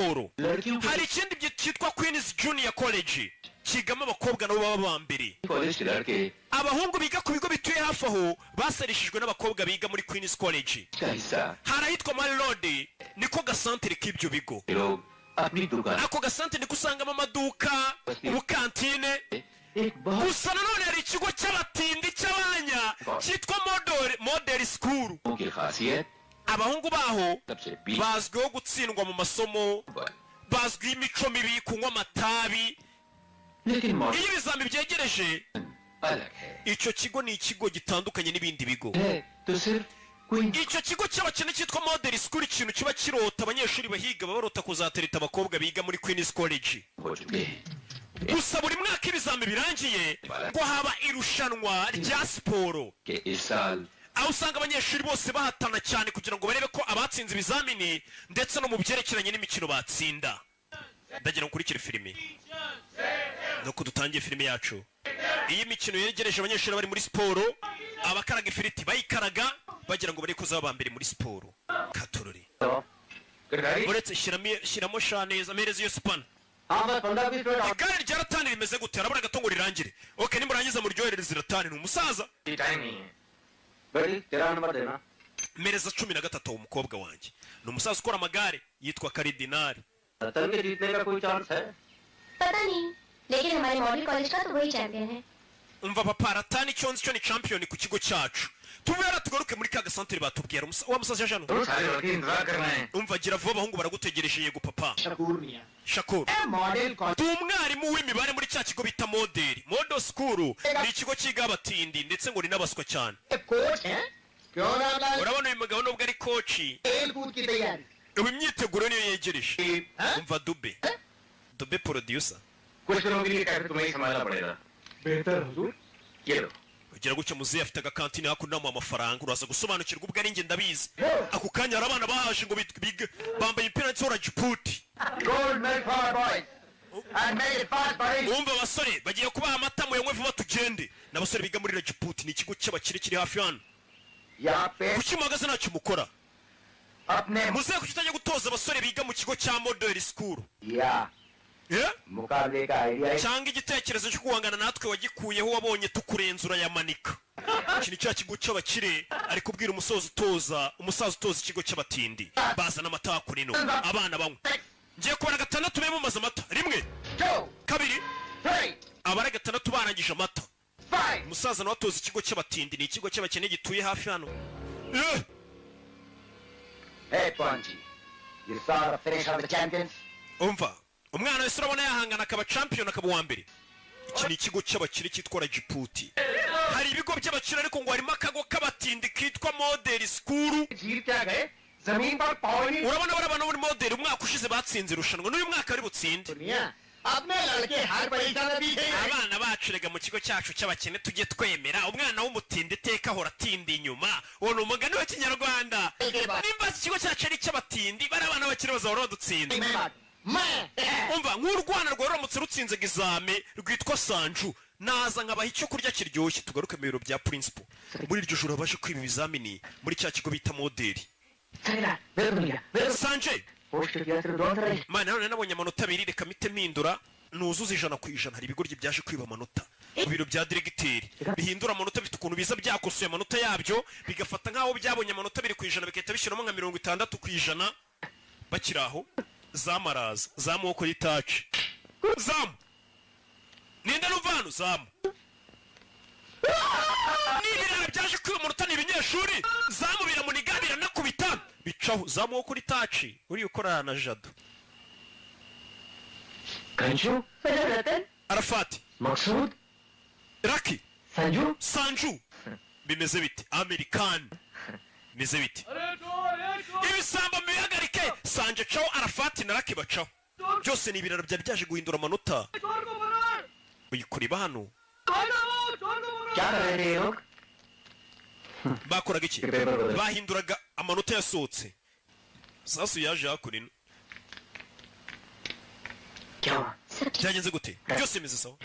hari ikindi cyitwa Queen's Junior College kigamo abakobwa nabo baba bambere. Abahungu biga ku bigo bituye hafi aho baserishijwe n'abakobwa biga muri Queen's College. Harahitwa Mall Road niko gasantere k'ibyo bigo. Ako gasantere niko usangamo amaduka, ubukantine. Gusa nanone hari ikigo cy'abatindi cy'abanya cyitwa Model School. Abahungu baho bazwiho gutsindwa mu masomo, bazwiho imico mibi, kunywa amatabi. Iyo ibizami byegereje, icyo kigo ni ikigo gitandukanye n'ibindi bigo. Icyo kigo cy'abakene cyitwa Model School, ikintu kiba kirota abanyeshuri bahiga barota kuzatereta abakobwa biga muri Queen's College. Gusa buri mwaka ibizami birangiye ngo haba irushanwa rya siporo, aho usanga abanyeshuri bose bahatana cyane kugira ngo barebe ko abatsinze ibizamini ndetse no mu byerekeranye n'imikino batsinda. Ndagira ngo kurikire filime nuko dutangiye filime yacu. Iyi mikino yegereje abanyeshuri bari muri siporo, abakaraga ifiriti bayikaraga bagira ngo bari kuzaba mbere muri siporo. Katorori uretse shyiramo shaneza amereze iyo span. Igare ryaratani rimeze gute? Arabura gato ngo rirangire. Okay, nimurangiza muryoherereza iratani. Ni umusaza. Mereza 13 umukobwa wanjye. Ni umusaza ukora amagare yitwa Karidinari. रतन के जीतने का कोई चांस है? पता नहीं, लेकिन हमारे model college का तो वही चैंपियन है. Umva papa Ratani cyonzi cyo ni champion ku kigo cyacu. Tubera tugaruke muri ka gasantere batubwira wa musaza jano. Umva gira vuba abahungu baragutegereje yego papa. Shakur. Model college. Umwarimu w'imibare muri cya kigo bita Model School. Ni ikigo kiga abatindi ndetse ngo ni nabaswa cyane. Coach है? क्यों नाम? Urabona uyu mugabo nubwo ari coach. खेल कूद की तैयारी. Imyiteguro niyo yegereje. Umva Dube producer. कुछ दिनों के लिए कैसे तुम्हें ही संभालना पड़ेगा. बेहतर हुजूर. ये लो. Ugira gutya muzehe afite agakantine hakuno mu amafaranga uraza gusobanukirwa ubwo ari nge ndabizi. Ako kanya arabana bahaje ngo bambaye impira ntsora Djibouti. Gold medal for boys. And make it fast boys. Umva basore bagiye kubaha amata mu yanywe vuba tugende. N'abasore biga muri Djibouti ni ikigo cy'abakire kiri hafi hano. यहाँ पे. Kuki magaze ntacyo mukora? Muzehe kuki utajya gutoza abasore biga mu kigo cya Model School? मुकाबले का idea cyangwa igitekerezo cyo guhangana natwe wagikuyeho wabonye tukurenzura yamanika. Iki ni cya kigo cy'abakire ari kubwira umusaza utoza ikigo cy'abatindi. Bazana amata kurino abana bamwe. Ngiye kubara gatandatu bemo maze amata. Rimwe, kabiri, abara gatandatu barangije amata. Umusaza nawe atoza ikigo cy'abatindi ni ikigo cy'abakene gituye hafi hano. Hey Panji, you saw the finish of the champions? Umva umwana wese urabona yahangana akaba champion akaba uwa mbere. Iki ni ikigo cy'abakire cyitwa Djibouti. Hari ibigo by'abakire ariko ngo harimo akago k'abatindi kitwa Model School. Urabona barabana muri Model umwaka ushize batsinze irushanwa n'uyu mwaka ari butsinde. Abana bacurega mu kigo cyacu cy'abakene tujye twemera umwana w'umutindi teka hora tindi inyuma. Uwo ni umugani wa Kinyarwanda. Nimba ikigo cyacu ari cy'abatindi barabana bakire bazahora badutsinda. Umva nk'urwana rwaramutse rutsinze exame rwitwa Sanju naza nkabaha icyo kurya kiryoshye tugaruke mu biro bya principal muri iryo joro baje kwiba ibizamini muri cya kigo bita Model. Sanje mana none nabonye amanota 2 reka mite mpindura nuzuza 100% hari ibigoryi byaje kwiba amanota ku biro bya directeur bihindura amanota bifite ukuntu biza byakosoye amanota yabyo bigafata nkaho byabonye amanota 2% bikahita bishyiramo nka 60% bakiraho zamaraza zamuko y'itaci zamu ninde n'uvano zamu nibirara byaje kwiba amanota n'ibinyeshuri zamu biramunigabira nakubita bicaho zamuko y'itaci uri ukora na Jado Kanju Ratan Arafati Maksud Raki Sanju bimeze biti American bimeze biti ibisamba mihagarike Sanje caho Arafati na Raki bacaho byose ni ibiraro byari byaje guhindura amanota uyikuriba hano bakoraga iki bahinduraga amanota yasohotse sasu yaje hakurino byagenze gute byose bimeze sawa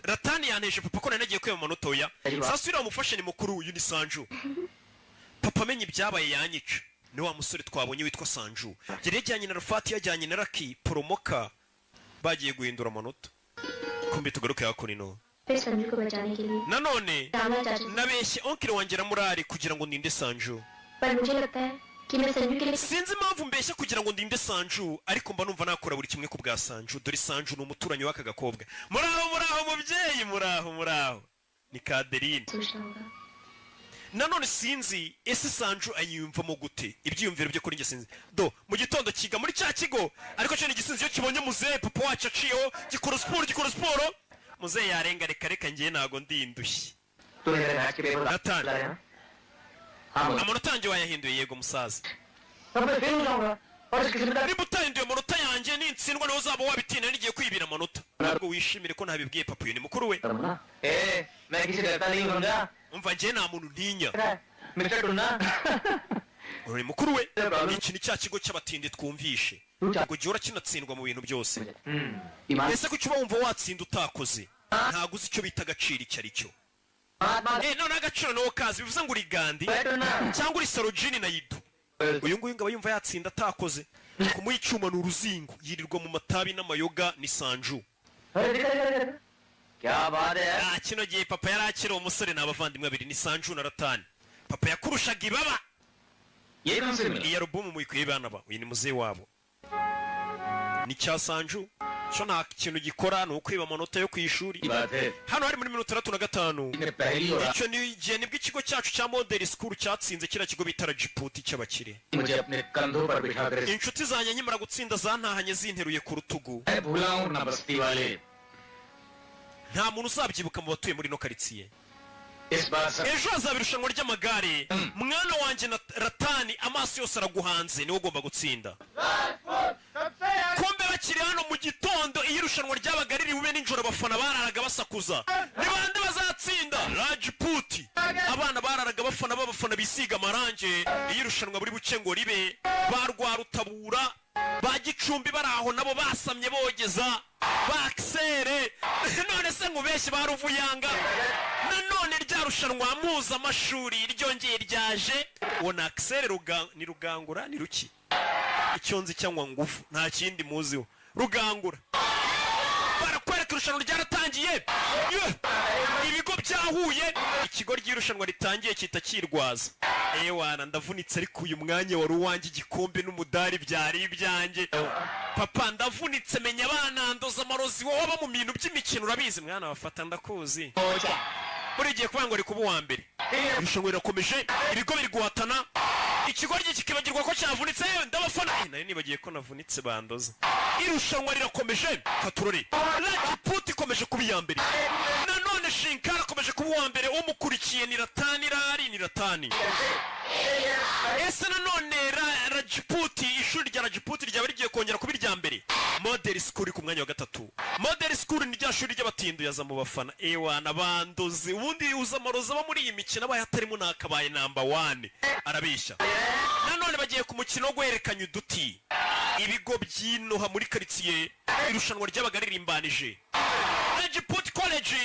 Ratani yaneshe papa ko nagiye kwema amanota oya sasu ira umufashe ni mukuru uyu ni Sanju papa menye ibyabaye yanyica ni wa musore twabonye witwa Sanju yari yajyanye na Rafati yajyanye na Raki Poromoka bagiye guhindura amanota kumbi tugaruke hakurino फिर संजू को बचाने के लिए nanone रामलाल चाचा nabeshye onkire wanjye na Murari kugira ngo ndinde Sanju पर मुझे लगता है कि मैं संजू के लिए sinzi impamvu mbeshya kugira ngo ndinde Sanju ariko mba numva nakora buri kimwe ku bwa Sanju dore Sanju ni umuturanyi w'aka gakobwa muraho mubyeyi muraho ni Kaderine सोचना होगा nanone sinzi ese Sanju ayiyumvamo gute ibyiyumviro byo kuri njye sinzi do mu gitondo kiga muri cya kigo ariko cyo ni gisinzi iyo kibonye muzehe papa wacu aciyeho gikora siporo muzehe yarenga reka ngiye ntago ndindushye तूने मेरे मैच के paper Nathan. लाए ना हाँ amanota yanjye wayahinduye yego musaza तब मैं फेल हो जाऊंगा और इसकी जिम्मेदारी niba utahinduye amanota yanjye nintsindwa niho uzaba wabitinda nigiye kwibira amanota ntabwo wishimire ko ntabibwiye papa uyu ni mukuru we ना ए मैं किसी डरता नहीं हूँ समझा umva njye nta muntu ntinya mister Tunna uri mukuru we iki ni cya kigo cy'abatindi twumvishe ubwo gihora kinatsindwa mu bintu byose ईमान ese kuki uba wumva watsinda utakoze ntabwo uzi icyo bita agaciro icyo ari cyo none agaciro nawo kazi bivuze ngo uri Gandhi cyangwa uri Sarojini na Yidu uyu nguyu ngaba yumva yatsinda atakoze kumuha icyuma ni uruzingo yirirwa mu matabi n'amayoga ni Sanju क्या बात है kino gihe papa yari akiri umusore n'abavandimwe babiri ni Sanju na Ratani papa yakurushaga ibaba ये कौन से मिला iyi alubumu muyikuye bana ba uyu ni muzehe wabo ni cya Sanju cyo nta kintu gikora ni ukwiba amanota yo ku ishuri बात है hano hari muri 35 मैंने पहली और icyo ni igihe nibwo ikigo cyacu cya model school cyatsinze kiriya kigo bita Rajiputi cy'abakire मुझे अपने कंधों पर बिठा कर inshuti zanjye nyimara gutsinda zantahanye zinteruye ku rutugu मैं भूला हूँ ना बस्ती वाले nta muntu uzabyibuka mu batuye muri no karitsiye इस बार सब ejo hazaba irushanwa ry'amagare mwana wanjye na Ratani amaso yose araguhanze niwe ugomba gutsinda kumbe bakiri hano mu gitondo iyo irushanwa ryabaga riri bube nijoro abafana bararaga basakuza ni bande bazatsinda Rajiputi abana bararaga bafana bisiga amarange iyo irushanwa buri buce ngo ribe barwa Rutabura ba Gicumbi bari aho nabo basamye bogeza bakisere none se nkubeshye ba Ruvuyanga nanone rya rushanwa mpuzamashuri ryongeye ryaje uwo na akisere ni Rugangura ni ruki icyonzi cyangwa ngufu nta kindi muziho Rugangura barakwereka irushanwa ryaratangiye ibigo byahuye ikigo ry'irushanwa ritangiye kita kirwaza ewana ndavunitse ariko uyu mwanya wari uwanjye igikombe n'umudari byari ibyanjye papa ndavunitse menya abana ndoza amarozi wowe aba mu bintu by'imikino urabizi mwana bafata ndakuzi buri gihe kuvuga ngo ari kuba uwa mbere irushanwa rirakomeje ibigo biri guhatana ikigo kikibagirwa ko cyavunitse ndabafana nayo nibagiye ko navunitse bandoza irushanwa rirakomeje katurore Rajiputi ikomeje kuba iya mbere nanone Shinkara akomeje kuba uwa mbere umukurikiye ni Ratani ni Ratani ese nanone Rajiputi ishuri rya Rajiputi ryaba rigiye kongera kuba irya mbere model school ku mwanya wa gatatu model school ni rya shuri ry'abatindu yaza mu bafana ewana bandoze ubundi uzamaroza aba muri iyi mikino abaye atarimo nakabaye number 1 arabishya nanone bagiye ku mukino wo guherekanya uduti ibigo by'inoha muri karitsiye irushanwa ry'abaga ririmbanije Rajiputi College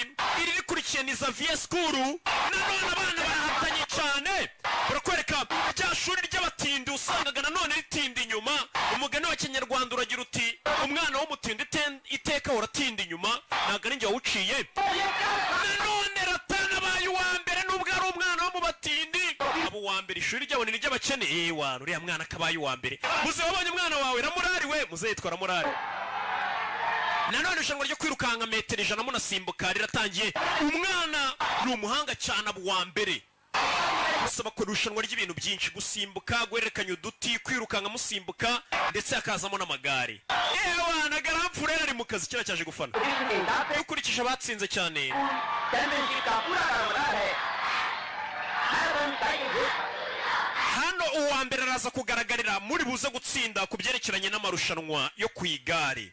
iri rikurikiye ni Xavier School nanone abana barahatanye cyane barakwereka rya shuri ry'abatindu usangaga nanone ritinda inyuma umugani wa Kinyarwanda uragira uti umwana w'umutindi iteka uratinda inyuma ntabwo ari njye wawuciye nanone Ratana abaye uwa mbere nubwo ari umwana wo mu batindi abo uwa mbere ishuri ryabo ni ry'abakene ewana uriya mwana akabaye uwa mbere muze wabonye umwana wawe Ramurari we muze yitwa Ramurari nanone irushanwa ryo kwirukanka metero 100 munasimbuka riratangiye umwana ni umuhanga cyane abo uwa mbere musaba ko irushanwa ry'ibintu byinshi gusimbuka guhererekanya uduti kwirukanka musimbuka ndetse hakazamo n'amagare ewana Garamfurere ari mu kazi kira cyaje gufana ukurikije abatsinze cyane hano uwa mbere araza kugaragarira muri buze gutsinda ku byerekeranye n'amarushanwa yo ku igare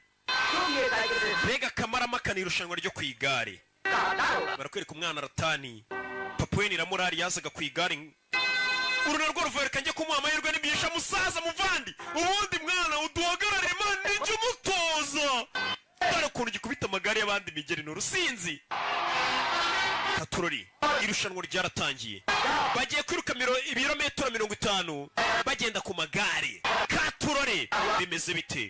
mbega Kamarampaka ni irushanwa ryo ku igare barakwereka umwana Ratani papa we ni Ramurari yazaga ku igare uru narwo ruvereka njye kumuha amahirwe n'imigisha musaza muvandi ubundi mwana uduhagarare Imana nijye umutoza dore ukuntu gikubita amagare y'abandi migeri ni urusinzi katurori irushanwa ryaratangiye bagiye kwiruka ibirometero 50 bagenda ku magare katurore bimeze bite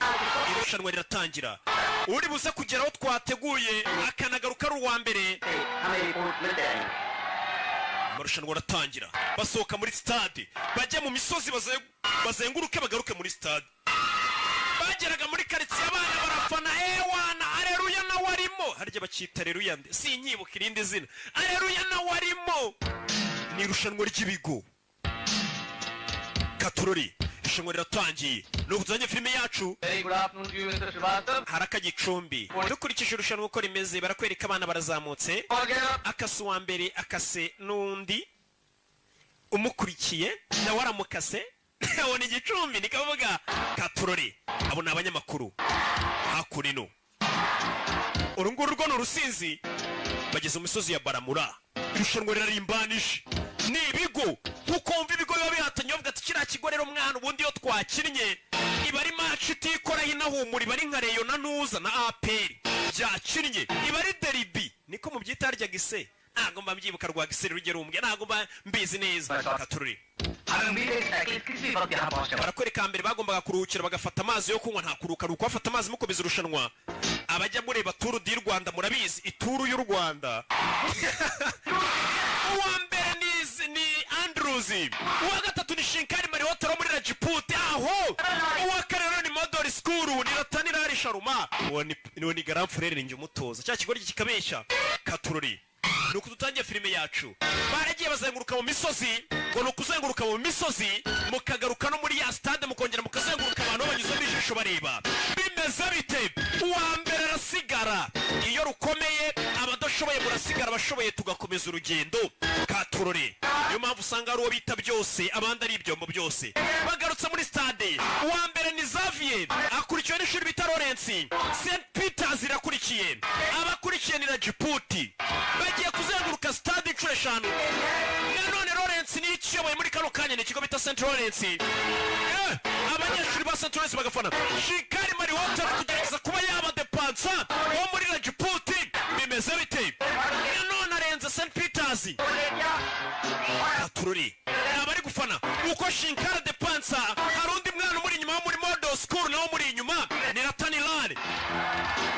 irushanwa riratangira uri buze kugera aho twateguye akanagaruka ari uwa mbere amarushanwa aratangira basohoka muri stade bajya mu misozi bazenguruke bagaruke muri stade bageraga muri karitsiye abana barafana ewana aleluya nawe arimo harya bakita aleluya nde sinyibuka irindi zina aleluya nawe arimo ni irushanwa ry'ibigo katurori irushanwa riratangiye nuko tuzanye filime yacu haraka Gicumbi dukurikije irushanwa uko rimeze barakwereka abana barazamutse akase uwa mbere akase n'undi umukurikiye nawe aramukase abona Igicumbi nikavuga katurori abo ni abanyamakuru hakurino urunguru rwo n'urusinzi bageze mu misozi ya Baramura irushanwa rirarimbanije ni ibigo kuko wumva ibigo biba bihatanye bavuga ati kiriya kigo rero mwana ubundi iyo twakinnye iba ari match itikora hinahumura iba ari nka Rayon na Ntuza na APR byakinnye iba ari derby niko mu byita harya gise ntago mba mbyibuka rwa giseri rugero umbwe ntago mba mbizi neza katururi barakwereka mbere bagombaga kuruhukira bagafata amazi yo kunywa nta kuruka bafata amazi mukomeza irushanwa abajya mureba turu di Rwanda murabizi ituru y'u Rwanda uwa mbere ni Andrews uwa gatatu ni Shinkari Mariotero muri Rajput aho uwa kane ni Model School ni Ratanira ari Sharuma uwo ni Grand Frere ninjye umutoza cya kigo kikabeshya katururi nuko tutangiye filime yacu baragiye bazenguruka mu misozi ngo nukuzenguruka mu misozi mukagaruka no muri ya stade mukongera mukazenguruka abantu banyuze bijisho bareba bimeze bite uwa mbere arasigara iyo rukomeye abadashoboye murasigara abashoboye tugakomeza urugendo katurore niyo mpamvu usanga ari uwo bita byose abandi ari ibyombo byose bagarutse muri stade uwa mbere ni Xavier akurikiwe n'ishuri bita Lawrence St Peters irakurikiye abakurikiye ni Rajput bagiye kuzenguruka stade inshuro eshanu nanone Lawrence ni ikiyoboye muri kano kanya ni ikigo bita St Lawrence abanyeshuri ba St Lawrence bagafana Shinkari Mariotero kugerageza kuba yaba depansa wo muri Rajput bimeze bite nanone arenze St Peters katururi abari gufana uko Shinkari depansa hari undi mwana muri inyuma wo muri Model School nawo muri inyuma ni Ratanilare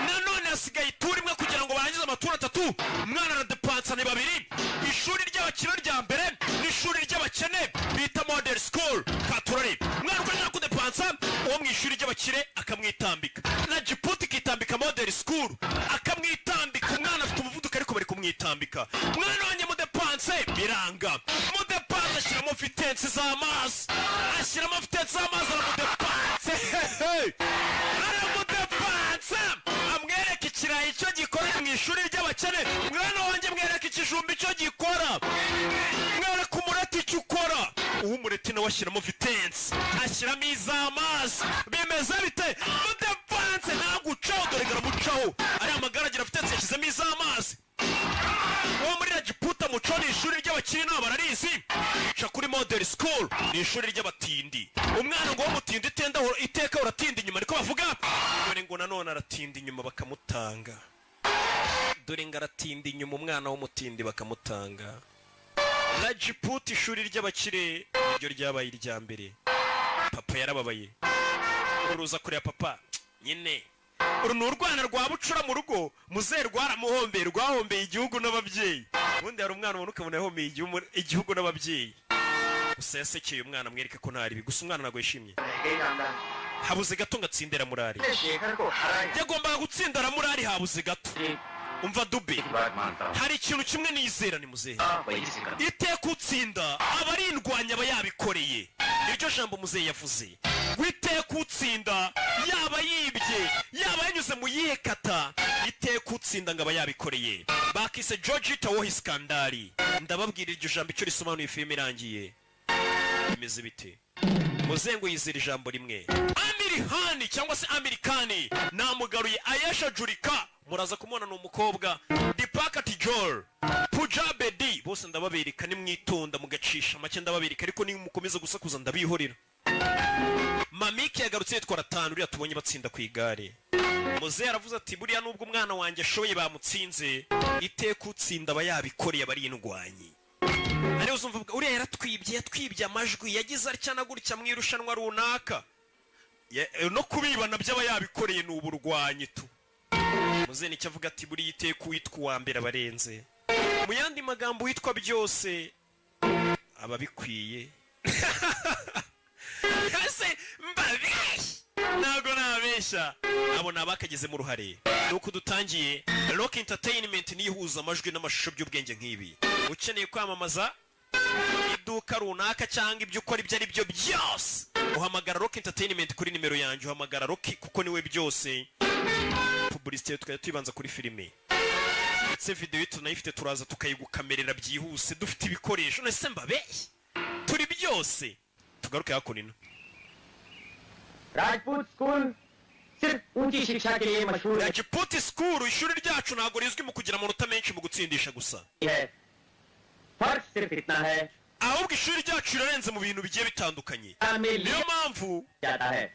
nanone asigaye ituri imwe kugira ngo barangize amaturo atatu umwana na depansa ni babiri ishuri ry'abakire rya mbere n'ishuri ry'abakene bita Model School katururi umwana uko ku depansa uwo mu ishuri ry'abakire akamwitambika na Rajput kitambika Model School akamwitambika umwana afite umuvuduko ariko bari kumwitambika umwana wanjye mu depansa biranga mu depansa ashyiramo fitensi z'amazi ashyiramo fitensi z'amazi mu depansa mu depansa amwereka ikirayi icyo gikora mu ishuri ry'abakene umwana wanjye mwereka ikijumba icyo gikora mwereka umureti icyo ukora uwo umureti nawe ashyiramo fitensi ashyiramo iz'amazi bimeze bite mu depansa ntagucaho dore garamucaho ari amagara agira fitensi yashyizemo iz'amazi uwo muri Rajput muco ni ishuri ry'abakiri nabo bararizi ica kuri Model School ni ishuri ry'abatindi umwana ngo w'umutindi iteka uratinda inyuma niko bavuga dore ngo nanone aratinda inyuma bakamutanga dore ngo aratinda inyuma umwana w'umutindi bakamutanga Rajput ishuri ry'abakire iryo ryabaye irya mbere papa yarababaye uruza kureba papa nyine uru ni urwana rwa bucura mu rugo muzehe rwaramuhombeye rwahombeye igihugu n'ababyeyi ubundi hari umwana ubona ukabona yahombeye igihugu n'ababyeyi gusa yasekeye umwana amwereka ko ntari ibi gusa umwana ntabwo yishimye habuze gato ngatsindira murari yagombaga gutsindira murari habuze gato umva dube hari ikintu kimwe nizera ni muzehe iteka utsinda aba ari indwanya aba yabikoreye iryo jambo muzehe yavuze witeka utsinda yaba yibye yaba yanyuze mu yihe kata iteka utsinda ngo aba yabikoreye bakise George Tawohi skandali ndababwira iryo jambo icyo risobanuye filime irangiye bimeze bite muzehe ngo yizera ijambo rimwe Amirihani cyangwa se Amerikani namugaruye Ayesha Jurika muraza kumubona ni umukobwa Dipaka Tijol Pujabedi bose ndababereka nimwitonda mugacisha make ndababereka ariko ni mukomeza gusakuza ndabihorera Mamiki yagarutse yitwa Ratanu uriya tubonye batsinda ku igare muzehe aravuze ati buriya nubwo umwana wanjye ashoboye bamutsinze iteka utsinda aba yabikoreye aba ari indwanyi ariyo uzumva uriya yatwibye amajwi yagize atya na gutya mu irushanwa runaka no kubibana by'aba yabikoreye ni uburwanyi tu. Muze nicyo avuga ati buriya iteka uwitwa uwa mbere abarenze, mu yandi magambo witwa byose aba bikwiye. Ese mbabeshya ntago nabeshya, abo nabakagezemo uruhare. Nuko dutangiye Rock Entertainment nihuza amajwi n'amashusho by'ubwenge nk'ibi. Ukeneye kwamamaza iduka runaka cyangwa ibyo ukora ibyo ari byo byose, uhamagara Rock Entertainment kuri nimero yanjye, uhamagara Rock kuko niwe byose. Publicité tukajya tuyibanza kuri filime ndetse video tunayifite, turaza tukayigukamerera byihuse dufite ibikoresho. Nese mbabeshya turi byose. Tugaruke hakunino. Rajput school सिर्फ ऊंची शिक्षा के लिए मशहूर है। Rajput School ishuri ryacu ntago rizwi mu kugira amanota menshi mu gutsindisha gusa. फर्क सिर्फ इतना है, ahubwo ishuri ryacu rirarenze mu bintu bigiye bitandukanye. Niyo mpamvu जाता है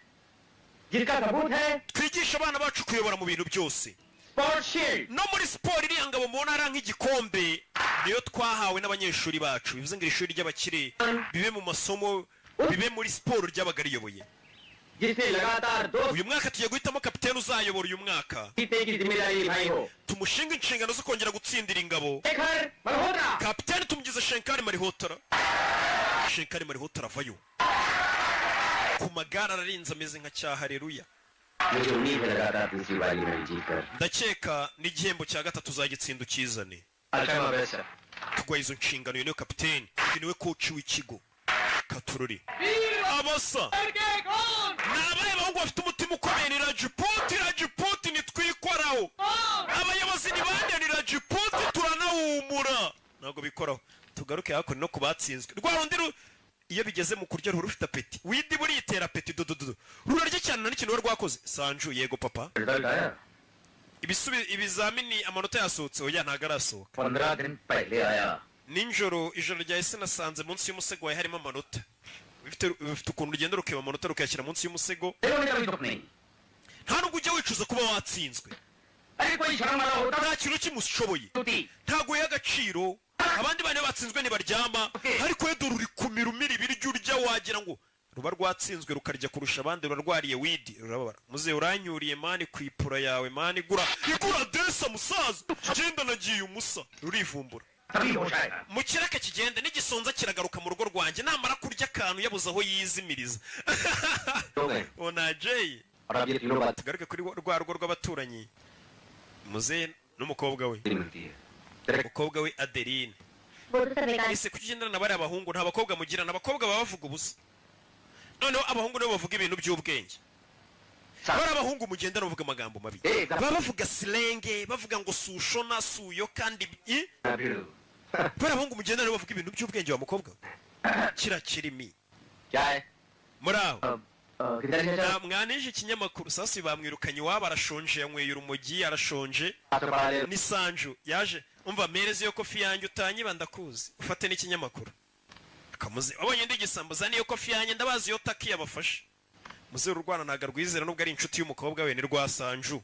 जिसका सबूत है twigisha abana bacu kuyobora mu bintu byose. Sport shield. No muri sport iriya ngabo mubona ari nk'igikombe niyo twahawe n'abanyeshuri bacu. Bivuze ngo ishuri ry'abakire bibe mu masomo, bibe muri sport ry'abagariyoboye. जिसे लगातार 2 uyu mwaka tugiye guhitamo kapiteni uzayobora uyu mwaka, जीते की जिम्मेदारी निभाई हो। tumushinga inshingano zo kongera gutsindira ingabo. Shekhar Malhotra kapiteni tumugize Shenkari Malhotra. Shenkari Malhotra avayo ku magare ararinze ameze nka cya Haleluya. मुझे उम्मीद है लगातार दूसरी बारी में जीतकर ndakeka n'igihembo cya gatatu uzagitsinda ukizane. अच्छा मबैसा tugwa izo nshingano. Niwe kapiteni, niwe coach w'ikigo Katururi. Abasa nabaye bahungu bafite umutima ukomeye. Ni Rajput nitwikoraho. Abayobozi ni bande? Ni Rajput turanawumura ntabwo bikoraho. Tugaruke hakuno no kubatsinzwe. Rwa rundi iyo bigeze mu kurya ruhuru ufite apeti, widi buri itera apeti dododo rurarya cyane. na n'ikintu rwakoze Sanju. Yego papa, ibizamini amanota yasohotse. Oya ntago arasohoka. 15 दिन पहले आया। Ninjoro ijoro rya ese nasanze munsi y'umusego wawe harimo amanota. Bifite ukuntu ugenda rukeba amanota rukayashyira munsi y'umusego. Nta nubwo ujya wicuza kuba watsinzwe. Nta kintu kimushoboye, ntago y'agaciro. Abandi bane batsinzwe ntibaryama, ariko dore uri kumirumira ibiryo urya wagira ngo ruba rwatsinzwe rukarya kurusha abandi. Rurarwariye widi rurababara. Muze uranyuriye mani ku ipura yawe mani, igura desa musaza. Genda nagiye umusa rurivumbura. Mu kiraka kigenda n'igisonza kiragaruka mu rugo rwanjye namara kurya akantu yabuze aho yizimiriza. Ona Jay tugaruke kuri rwa rugo rw'abaturanyi. Muze n'umukobwa we, umukobwa we Adeline. Ese kuki ugendana na bari abahungu nta bakobwa mugirana? Abakobwa baba bavuga ubusa, noneho abahungu nabo bavuga ibintu by'ubwenge. Bari abahungu mugendana bavuga amagambo mabi, baba bavuga silenge, bavuga ngo sushona suyo kandi bari abahungu mugendana bavuga ibintu by'ubwenge. Wa mukobwa kira kirimi muraho mwanije ikinyamakuru. Sasa bamwirukanye iwabo, arashonje, yanyweye urumogi, arashonje. Ni Sanju yaje, umva mereze yo kofi yanjye utanyiba ndakuzi, ufate n'ikinyamakuru. Akamuze abonye ndi gisambuza niyo kofi yanjye ndabazi yo taki yabafashe. Muze urwana naga rwizera nubwo ari inshuti y'umukobwa we ni rwa Sanju.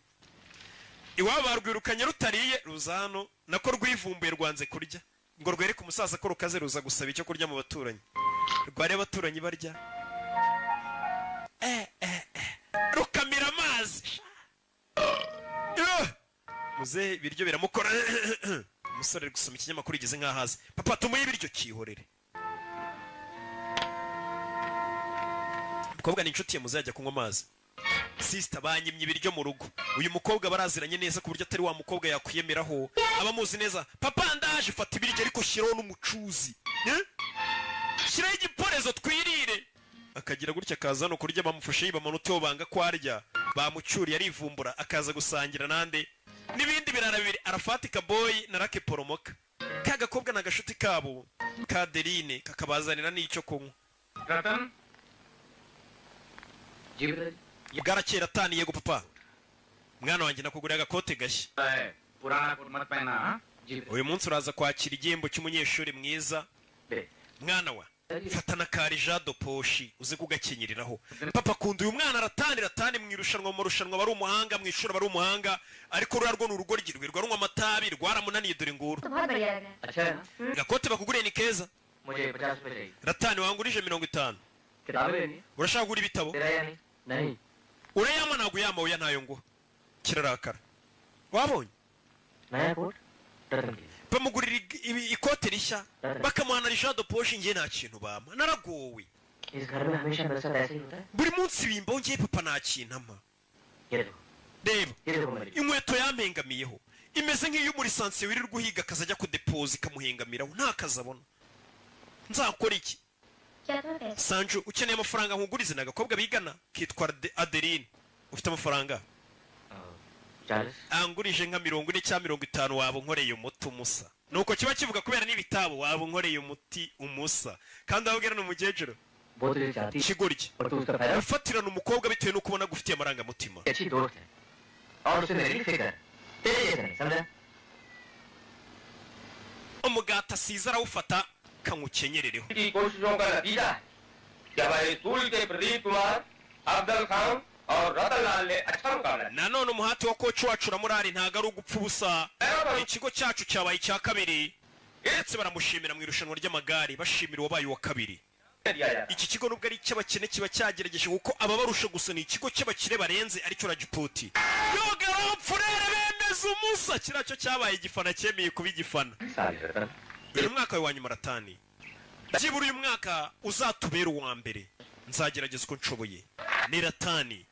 Iwabo barwirukanye rutariye ruzano nako rwivumbuye rwanze kurya ngo rwere ku musaza ko rukaze ruza gusaba icyo kurya mu baturanyi. Rware abaturanyi barya rukamira amazi. Muze ibiryo biramukora. Umusore ari gusoma ikinyamakuru igeze nk'ahazi. Papa tumuye ibiryo kihorere. Umukobwa ni inshuti ye, muze yajya kunywa amazi. Sister banyimye ibiryo mu rugo. Uyu mukobwa baraziranye neza ku buryo atari wa mukobwa yakwiyemeraho. Abamuzi neza. Papa ndaje fata ibiryo ariko shiraho n'umucuzi. Shiraho igiporezo twirire. Akagira gutya akaza no kurya bamufashe yibamanute banga kwarya. Bamucyuriye arivumbura akaza gusangira nande. Nibindi birara bibiri Arafatika boy na Rake Poromoka. Kagakobwa na gashuti kabo ka Adeline kakabazanira n'icyo kunywa. Ratan Bwarakera tani yego papa. Mwana wanjye nakuguriye agakote gashya. पुराना कोट मत पहना। Uyu munsi uraza kwakira igihembo cy'umunyeshuri mwiza. Mwana wa fatana kari jado poshi uze kugakenyereraho papa akunda uyu mwana aratani mu irushanwa bari umuhanga mu ishuri bari umuhanga ariko rurarwo ni urugo rwirwa runywa amatabi rwaramunaniye dore nguru gakote bakuguriye ni keza ratani wangurije 50 urashaka kugura ibitabo urayama ntabwo yama oya ntayo ngo kirarakara wabonye bamugurira ikote rishya bakamuhana rishado poshi ngiye nta kintu bama naragowe buri munsi bimbaho ngiye papa nta kintu ama reba inkweto yampengamiyeho imeze nk'iyo muri sansiyo wirirwa uhiga akaza ajya kudepoza ikamuhengamiraho nta kazi abona nzakora iki Sanju ukeneye amafaranga nkugurize n'agakobwa bigana kitwa Adeline ufite amafaranga angurije nka 40 cyangwa 50 wabo nkoreye umuti umusa nuko kiba kivuga kubera n'ibitabo wabo nkoreye umuti umusa kandi ahubwo no mugejero kigoryi ufatirana umukobwa bitewe nuko ubona gufitiye amaranga mutima umugata siza arawufata kangukenyerereho nanone umuhati wa koci wacu uramurari ntago ari ugupfa ubusa ikigo cyacu cyabaye icya kabiri ndetse baramushimira mu irushanwa ry'amagare bashimira uwabaye uwa kabiri iki kigo nubwo ari icy'abakene kiba cyagerageje kuko ababarusha gusa ni ikigo cy'abakire barenze aricyo Rajputi yogera pfurere bemeza umusa kiracyo cyabaye igifana cyemeye kuba igifana uyu mwaka wa nyuma ratani byibura uyu mwaka uzatubera uwa mbere nzagerageza uko nshoboye ni ratani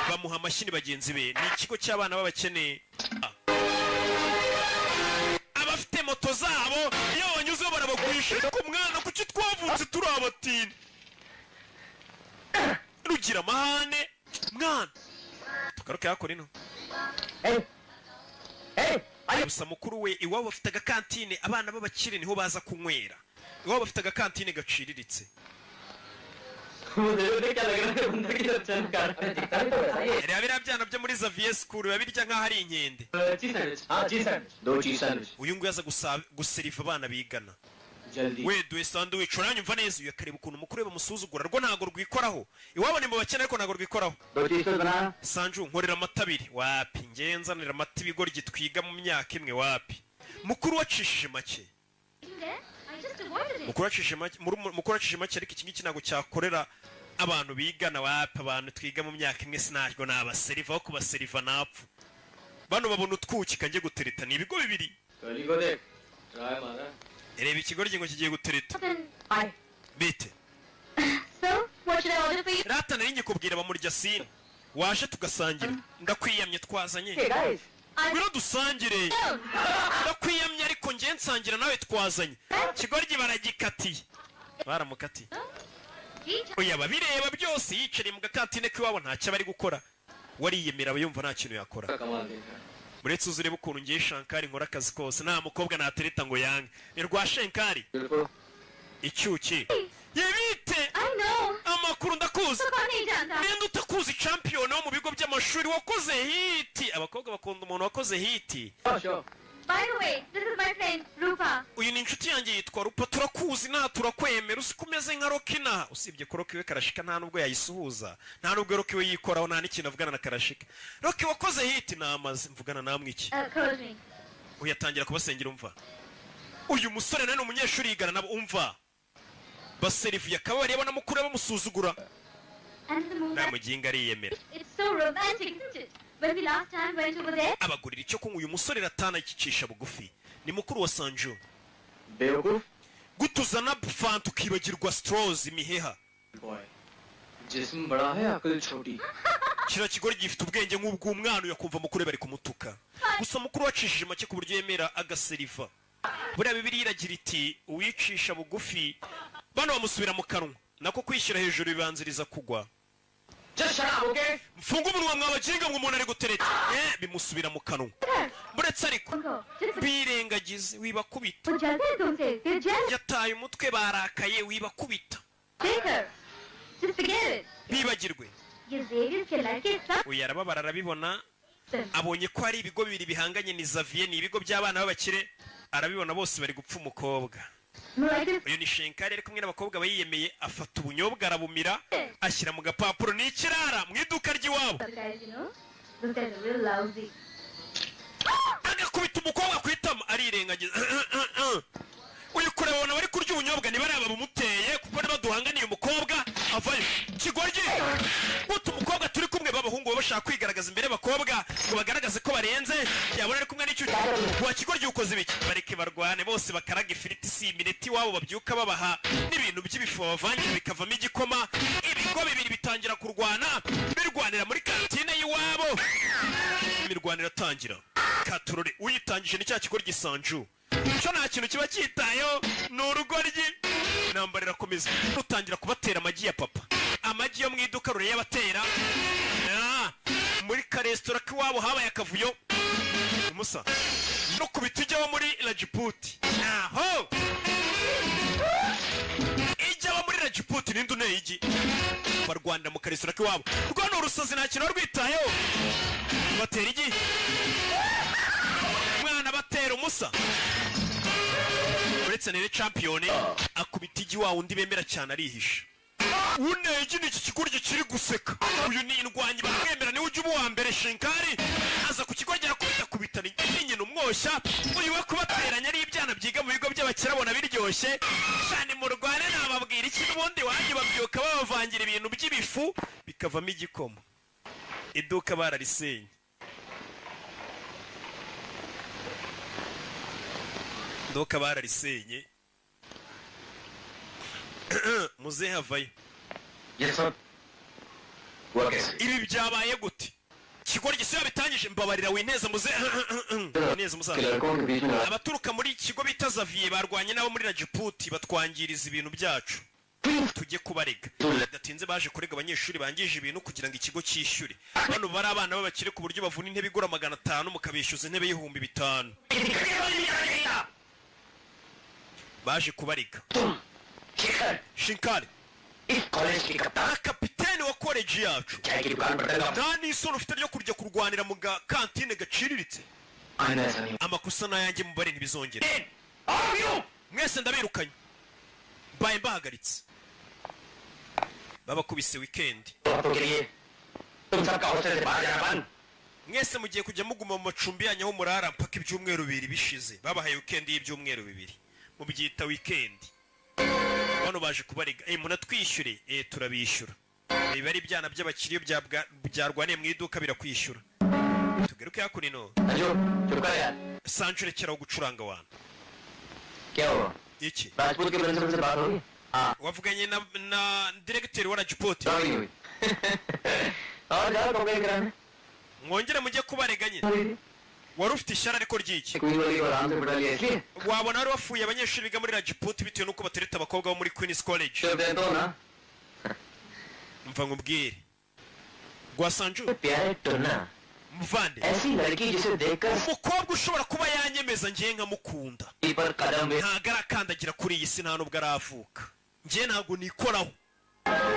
bamuha amashyi bagenzi be ni ikigo cy'abana b'abakene abafite moto zabo iyo banyuzeho barabagurisha ariko mwana kuki twavutse turi abatini rugira amahane mwana tugaruke yakora ino gusa mukuru we iwabo bafite agakantine abana b'abakire niho baza kunywera iwabo bafite agakantine gaciriritse biriya byana byo muri Xavier School babirya nk'aho ari inkende uyu nguyu aza guseriva abana bigana we duhe sandwich uranyumva neza uyu akareba ukuntu umukuru we bamusuzugura rwo ntago rwikoraho iwabo ni mu bakene ariko ntago rwikoraho Sanju nkorera amata abiri wapi ngenzanira amata ibigoryi twiga mu myaka imwe wapi mukuru wacishije make mukuru wacishije make ariko iki ngiki ntago cyakorera abantu bigana wapi abantu twiga mu myaka imwe sinajwe nabaseriva aho kubaseriva napfu bano babona utwukika njye gutereta ni ibigo bibiri reba ikigoryi ngo kigiye gutereta bite rata nari nyikubwira bamurya sine waje tugasangira ndakwiyamye twazanye ngwino dusangire ndakwiyamye ariko ngiye nsangira nawe twazanye ikigoryi baragikatiye baramukatiye oya babireba byose yicariye mu gakantine k'iwabo ntacyo bari gukora wariyemera yumva nta kintu yakora uretse uzureba ukuntu ngiye shankari nkora akazi kose nta mukobwa natereta ngo yange ni rwa shankari icyuki yebite amakuru ndakuzi nenda utakuzi champion wo mu bigo by'amashuri wakoze hiti abakobwa bakunda umuntu wakoze hiti By the way, this is my friend Rupa. Uyu ni inshuti yanjye yitwa Rupa turakuzi nta turakwemera usikumeze nka Rokina usibye ko Roki we Karashika nta nubwo yayisuhuza nta nubwo Roki we yikoraho nta n'ikintu avugana na Karashika Roki wakoze hiti namaze mvugana namwe iki uyatangira kubasengera umva uyu musore nane umunyeshuri yigana nabo umva baserifu yakabari yabona mukuru bamusuzugura namuginga ariyemera It's so romantic, isn't it? When we last time went over there? abagurira icyo kunywa uyu musore ratana ikicisha bugufi ni mukuru wa Sanju बेवकूफ gutuzana fanta ukibagirwa straws imiheha जिस्म बड़ा है अकल छोटी kira kigori gifite ubwenge nk'ubw'umwana yakumva mukuru bari kumutuka gusa mukuru wacishije make ku buryo yemera agaseriva buriya bibiri iragira iti uwicisha bugufi bano bamusubira mu kanwa nako kwishyira hejuru bibanziriza kugwa mfunga umunwa mwabaginga ngo umuntu ari gutereta bimusubira mu kanwa buretse ariko birengagize wibakubita yataye umutwe barakaye wibakubita bibagirwe uyu arababara arabibona abonye ko hari ibigo bibiri bihanganye ni Xavier ni ibigo by'abana b'abakire arabibona bose bari gupfa umukobwa uyu ni Shenkari ari kumwe n'abakobwa bayiyemeye afata ubunyobwa arabumira ashyira mu gapapuro ni ikirara mu iduka ry'iwabo agakubita umukobwa ku itama arirengagiza uyu kureba ubona bari kurya ubunyobwa ntibaraba bumuteye kuko niba duhanganiye umukobwa avayo kigoryi guta umukobwa turi kumwe b'abahungu baba bashaka kwigaragaza imbere y'abakobwa ngo bagaragaze ko barenze yabona ari kumwe n'icyo wa kigoryi ukoze ibiki bareke barwane bose bakaraga ifiriti si imineti iwabo babyuka babaha n'ibintu by'ibifu bavangira bikavamo igikoma ibigo bibiri bitangira kurwana birwanira muri kantine y'iwabo imirwano iratangira katurore uyitangije ni cya kigoryi Sanju cyo nta kintu kiba cyitayeho ni urugoryi intambara irakomeza rutangira kubatera amagi ya papa amagi yo mu iduka rurayabatera muri karesitora k'iwabo habaye akavuyo umusa no kubita ijyaho muri Rajiputi aho ijyaho muri Rajiputi n'indi uneye igi barwanira mu karesitora k'iwabo rwo ni urusazi nta kintu rwitayeho batera igi umwana batera umusa uretse nere champion akubita igi wa undi bemera cyane arihisha unege ni iki kigoryi kiri guseka uyu ni indwanyi baramwemera niwe ujya uba uwa mbere Shenkari aza ku kigoryi arakubita n'inyina umwoshya uyu we kubateranya ari ibyana byiga mu bigo by'abakire abona biryoshye cyane mu rwane nababwira iki n'ubundi wanjye babyuka babavangira ibintu by'ibifu bikavamo igikoma iduka bararisenye iduka bararisenye muze havayo ibi byabaye gute kigoryi se yabitangije mbabarira wineza muze neza musaza abaturuka muri kigo bita Xavier barwanye nabo muri Rajiputi batwangiriza ibintu byacu tujye kubarega datinze baje kurega abanyeshuri bangije ibintu kugira ngo ikigo cyishyure bano bari abana b'abakire ku buryo bavuna intebe igura 500 mukabishyuza intebe y'ibihumbi 5 baje kubarega Shenkari kapiteni wa college yacu nta n'isoni ufite ryo kurya kurwanira mu kantine gaciriritse amakosa n'ayanjye mubare ntibizongera mwese ndabirukanye mbaye mbahagaritse babakubise weekend mwese mugiye kujya muguma mu macumbi yanyu aho murara mpaka ibyumweru 2 bishize babahaye weekend y'ibyumweru 2 mubyita weekend bano baje kubariga munatwishyure turabishyura biba ari ibyana by'abakiriyo byarwaniye mu iduka birakwishyura tugeruke hakunino Sanju rekeraho gucuranga wana iki wavuganye na directeur wa Rajiputi mwongere mujye kubareganye wari ufite ishyara ariko ry'iki wabona wari wafuye abanyeshuri biga muri Rajiputi bitewe n'uko batereta abakobwa bo muri Queen's College mva ngubwire gwa Sanju mvande umukobwa ushobora kuba yanyemeza ngiye nkamukunda ntago arakandagira kuri iyi si nta nubwo aravuka ngiye ntago nikoraho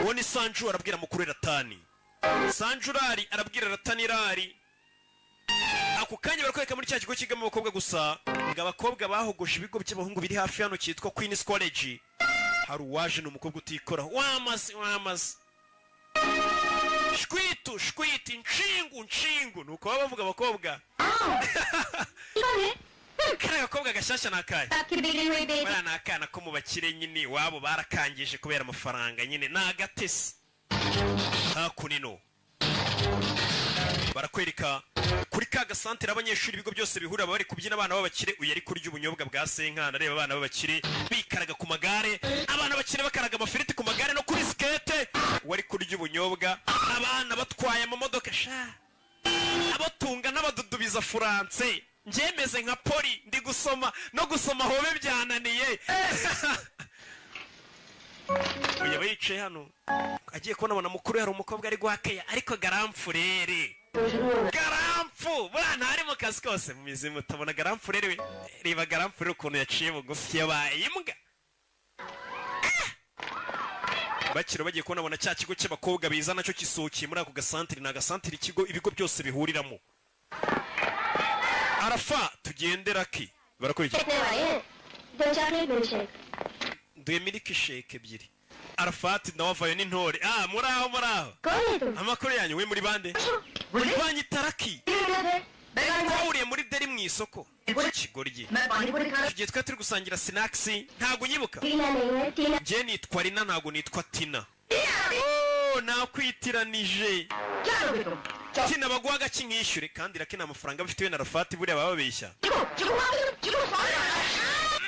uwo ni Sanju arabwira mukuru Ratani Sanju rari arabwira Ratani rari ako kanya barakwereka muri cya kigo kigamo abakobwa gusa ngo abakobwa bahogoje ibigo by'abahungu biri hafi hano cyitwa Queen's College hari uwaje n'umukobwa utikoraho wamaze shkwiti nshingu nuko baba bavuga abakobwa kare abakobwa gashyashya nakaye bana nakana ko mu bakire nyine wabo barakangije kubera amafaranga nyine nagatese hakunino barakwereka kuri ka gasantere abanyeshuri ibigo byose bihurira bari kubyina abana b'abakire uyu ari kurya ubunyobwa bwa Senkana areba abana b'abakire bikaraga ku magare abana bakire bakaraga amafiriti ku magare no kuri skate wari kurya ubunyobwa abana batwaye amamodoka sha abatunga n'abadudubiza France njemeze nka poli ndi gusoma no gusoma hobe byananiye uyu bayicaye hano agiye kubona mukuru hari umukobwa ari guhakeya ariko garamfurere garamfu bwana ari mu kazi kose mu mizimu utabona garamfurere reba garamfurere ukuntu yaciye bugufi yabaye imbwa bakiro bagiye kubona cya kigo cy'abakobwa biza nacyo kisukiye muri ako gasantere na gasantere ikigo ibigo byose bihuriramo arafa tugendera ki barakurikira दो chocolate milk shake duhe milkshake ebyiri. Arafati nawe avayo n'intore. Muraho. कौन है तुम Amakuru yanyu we muri bande? Banyitaraki. Twahuriye muri deri mu isoko. Ikigoryi. मैं पानी पूरी खा Tugiye twari turi gusangira snacks. Ntago unyibuka. टीना नहीं है टीना Je nitwa Rina ntago nitwa Tina. Nakwitiranije. क्या लोगे तुम Tina baguha agaki nkishyure kandi Raki nta mafaranga bafite we na Rafati buriya baba babeshya.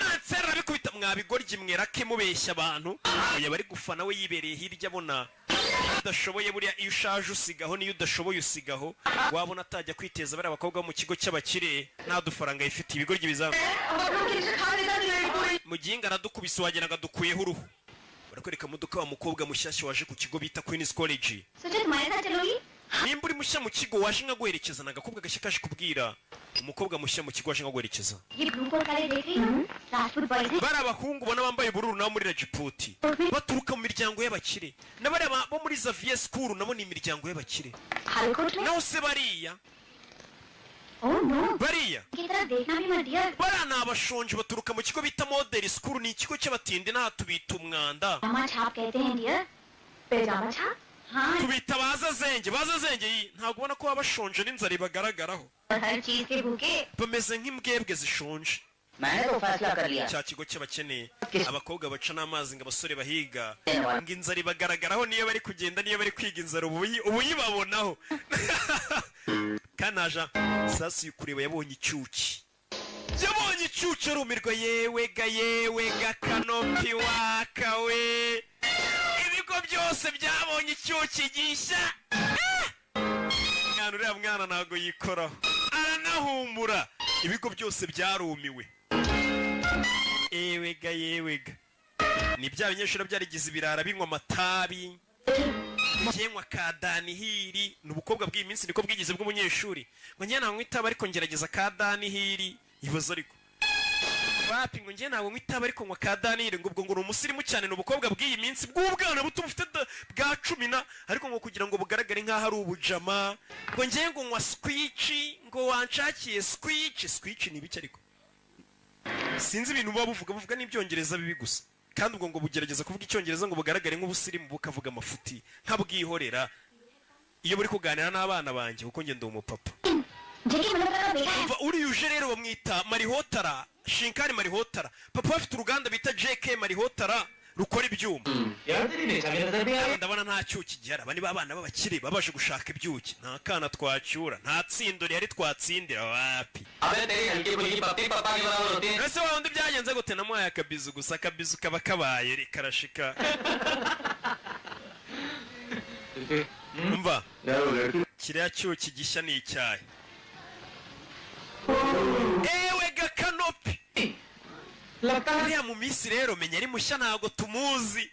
Nansera bikubita mwabigoryi mwe Raki mubeshya abantu. Oya bari gufana we yibereye hirya abona udashoboye buriya iyo ushaje usigaho niyo udashoboye usigaho wabona atajya kwiteza bari abakobwa bo mu kigo cy'abakire nta dufaranga yifite ibigoryi bizaba mu gihe aradukubise wageraga dukuyeho uruhu barakwereka muduka wa mukobwa mushyashya waje ku kigo bita Queen's College सोचा तुम्हारे साथ चलोगी nimba uri mushya mu kigo waje nka guherekeza n'agakobwa gashya kaje kubwira umukobwa mushya mu kigo waje nka guherekeza ये blue coat वाले देख रही हो राजपूत बॉयज हैं bari abahungu bona bambaye ubururu nabo muri Rajiputi baturuka mu miryango y'abakire n'abari bo muri Xavier School nabo ni imiryango y'abakire हरे coat में naho se bariya oh no bariya की तरफ देखना भी मत dear bariya ni abashonje baturuka mu kigo bita Model School ni ikigo cy'abatindi n'aha tubita umwanda पैजामा छाप कहते हैं डियर पैजामा छाप हाँ tubita bazazenge ntabwo ubona ko baba bashonje n'inzara ibagaragaraho और हर चीज के भूखे bameze nk'imbwebwe zishonje मैंने तो फैसला कर लिया cya kigo cy'abakene abakobwa baca n'amazi ngo abasore bahiga ngo inzara ibagaragaraho niyo bari kugenda niyo bari kwiga inzara ubu uyibabonaho kanaja sasi yukureba yabonye icyuki arumirwa yewe ga kanopi wakawe ibigo byose byabonye icyuki gishya mwana uriya mwana ntago yikoraho aranahumura ibigo byose byarumiwe yewe ga ni bya binyeshuri byarigize ibirara binywa amatabi yenywa ka danihiri ni ubukobwa bw'iyi minsi niko bwigize bw'umunyeshuri ngo njye ntabwo nk'itaba ariko ngerageza ka danihiri ibaza ariko wapi ngo njye ntabwo nk'itaba ariko nywa ka danihiri ngo ubwo ngo ni umusirimu cyane ni ubukobwa bw'iyi minsi bw'ubwana buto bufite bwa 10 ariko ngo kugira ngo bugaragare nk'aho ari ubujama ngo njye ngo nywa squichi ngo wanshakiye squichi ni ibiki ariko sinzi ibintu baba buvuga n'ibyongereza bibi gusa kandi ubwo ngo bugerageza kuvuga icyongereza ngo bugaragare nk'ubusirimu bukavuga amafuti nk'abwihorera iyo buri kuganira n'abana banjye kuko njye ndi umupapa umva uriyuje rero bamwita Marihotara Shinkari Marihotara papa afite uruganda bita JK Marihotara rukora ibyuma ndabona nta cyuki gihari aba ni babana b'abakire babaje gushaka ibyuki nta kana twacyura nta tsindo rihari twatsindira wapi ese wa wundi byagenze gute namuhaye akabizu gusa akabizu kaba kabaye karashika umva kiriya cyuki gishya ni icyayi ewe ga kanopi uriya mu minsi rero menya ari mushya ntago tumuzi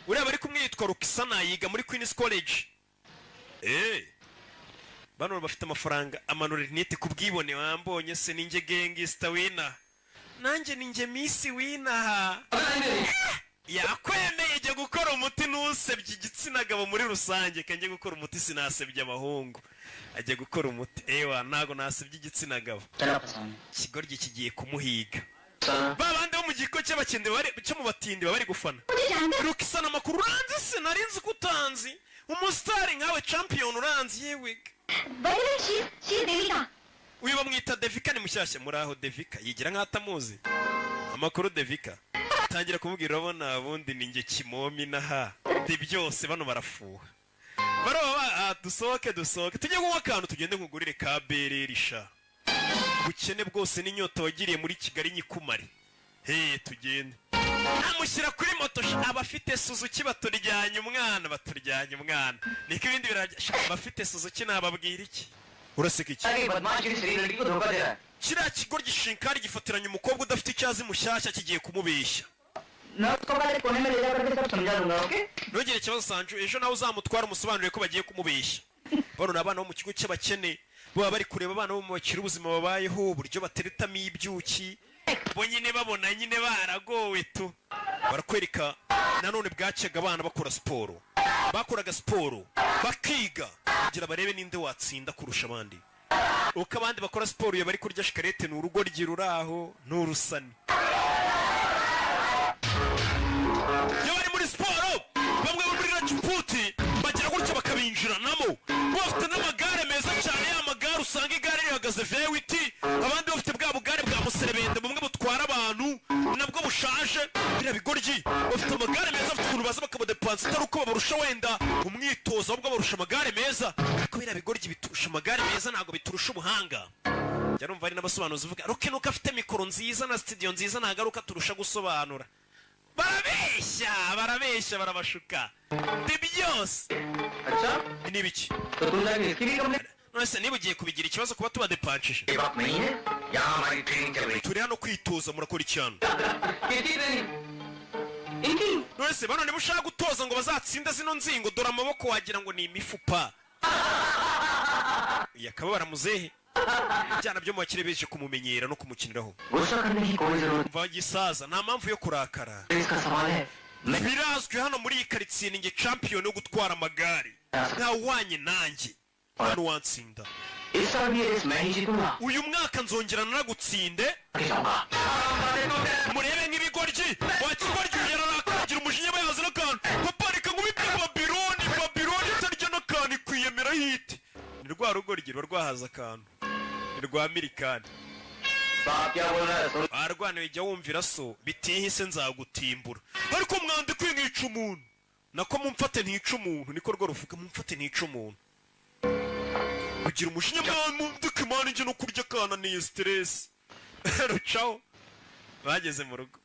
uriya bari kumwe yitwa Rukisana yiga muri Queen's College bano bafite amafaranga amanura rinete kubwibone wambonye se ninjye gangster wina nanjye ninjye miss wina yakwemeye jye gukora umuti nusebye igitsina gabo muri rusange kanjye gukora umuti sinasebye abahungu ajye gukora umuti ntago nasebye igitsina gabo kigoryi kigiye kumuhiga babandi bo mu giko cy'abakende cyo mu batindi bari gufana Rukisana amakuru uranzi se narinzi ko utanzi umusitari nkawe champion uranzi yewe uyu bamwita Devika ni mushyashya muri aho Devika yigira nk'atamuzi amakuru Devika tangira kumubwira urabona abundi ninjye kimomi naha ndi byose bano barafuha baroba dusohoke tujye kunywa akantu tugende nkugurire ka bererisha bukene bwose n'inyota wagiriye muri Kigali nyikumari tugende amushyira kuri moto abafite Suzuki baturyanye umwana niko ibindi abafite Suzuki nababwira iki uraseka iki kiriya kigo gishinkari gifatiranye umukobwa udafite icyazi mushyashya kigiye kumubeshya ntugire ikibazo Sanju ejo nawe uzamutwara umusobanurire ko bagiye kumubeshya bano ni abana bo mu kigo cy'abakene baba bari kureba abana bo mu bakire ubuzima babayeho uburyo bateretamo ibyuki bo nyine babona nyine baragowe tu barakwereka nanone bwacyaga abana bakora siporo bakoraga siporo bakiga kugira barebe ninde watsinda kurusha abandi uko abandi bakora siporo iyo bari kurya shikarete ni urugoryi ruraho n'urusani. iyo bari muri siporo bamwe muri Rajputi bagira gutya bakabinjiranamo bafite n'amagare meza cyane, ya magare usanga igare rihagaze V8, abandi bafite bwa bugare bwa muserebende bumwe butwara abantu nabwo bushaje. biriya bigoryi bafite amagare meza, bafite ukuntu baza bakabadepansa atari uko babarusha wenda umwitozo, ahubwo barusha amagare meza. ariko biriya bigoryi biturusha amagare meza, ntabwo biturusha ubuhanga. njya numva ari n'abasobanuzi uvuga Rocky nuko afite mikoro nziza na studio nziza ntagaruka turusha gusobanura. barabeshya barabashuka ndi byose. ni biki nonese niba ugiye kubigira ikibazo kuba tubadepanshije? turi hano kwitoza, murakora icyano. nonese bano niba ushaka gutoza ngo bazatsinde zino nzingo, dore amaboko wagira ngo ni imifupa. yakaba baramuzehe byana byo mu bakire beje kumumenyera no kumukiniraho. mva gisaza nta mpamvu yo kurakara. birazwi hano muri iyi karitsiye ninjye champion yo gutwara amagare, ntawanye nanjye hano wansinda. uyu mwaka nzongera naragutsinde. murebe nk'ibigoryi wakigoryi yararakagira umujinya bayazi n'akantu paparika nk'ubibye Babyloni itarya n'akantu ikwiyemera hiti. ni rwa rugoryi ruba rwahaza akantu, ni rwa Amerikani. barwaniwe jya wumvira so bitihise nzagutimbura. ariko mwande kwinica umuntu nako mumfate ntica umuntu, niko rwo ruvuga, mumfate ntica umuntu. ugira umujinya mwandike imana njye no kurya akana niyo stress. rucaho bageze mu rugo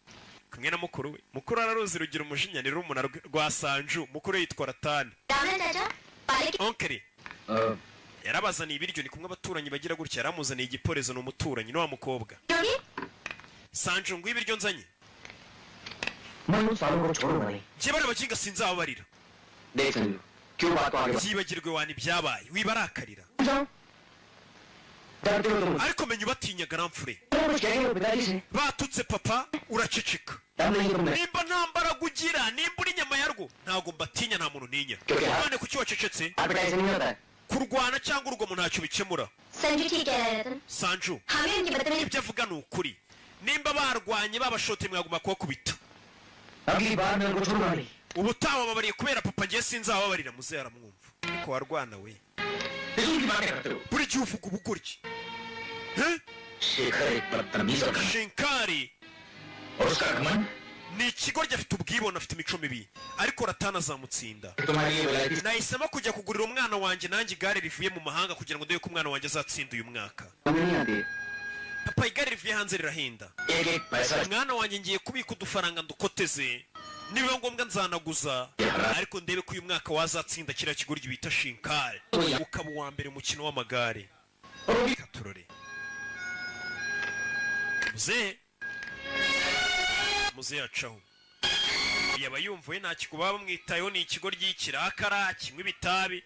kumwe na mukuru we. mukuru araruzi rugira umujinya, ni rumuna rwa Sanju. mukuru yitwa Ratani. onkeri yarabazaniye ibiryo, ni kumwe abaturanyi bagira gutya, yaramuzaniye igiporezo, ni umuturanyi n'uwa mukobwa. Sanju ngo ibiryo nzanye njye bari bakinga sinzababarira. byibagirwe wani byabaye wibarakarira. ariko menya ubatinya garamfure. batutse papa uraceceka. nimba nta mbaraga ugira, nimba uri inyama yarwo, ntabwo mbatinya, nta muntu ninya. none kuki wacecetse? kurwana cyangwa urugomo ntacyo bikemura. Sanju ibyo avuga ni ukuri. nimba barwanye babashote mwagomba kubakubita. ubutaha babariye kubera papa ngiye sinzababarira. muze aramwumva. ariko warwana we buri gihe uvuga ubugoryi. Shinkari ni ikigoryi, afite ubwibone, afite imico mibi, ariko Ratana azamutsinda. nahisemo kujya kugurira umwana wanjye nanjye igare rivuye mu mahanga kugira ngo ndebe ko umwana wanjye azatsinda uyu mwaka. papa igare rivuye hanze rirahenda. umwana wanjye ngiye kubika udufaranga ndukoteze, nibiba ngombwa nzanaguza, ariko ndebe ko uyu mwaka wazatsinda kiriya kigoryi bita Shinkari, ukaba uwa mbere mu mukino w'amagare. katurore muze yacaho. yaba yumvuye nta kikuba bamwitayeho, ni ikigoryi kirakara kinywa ibitabi.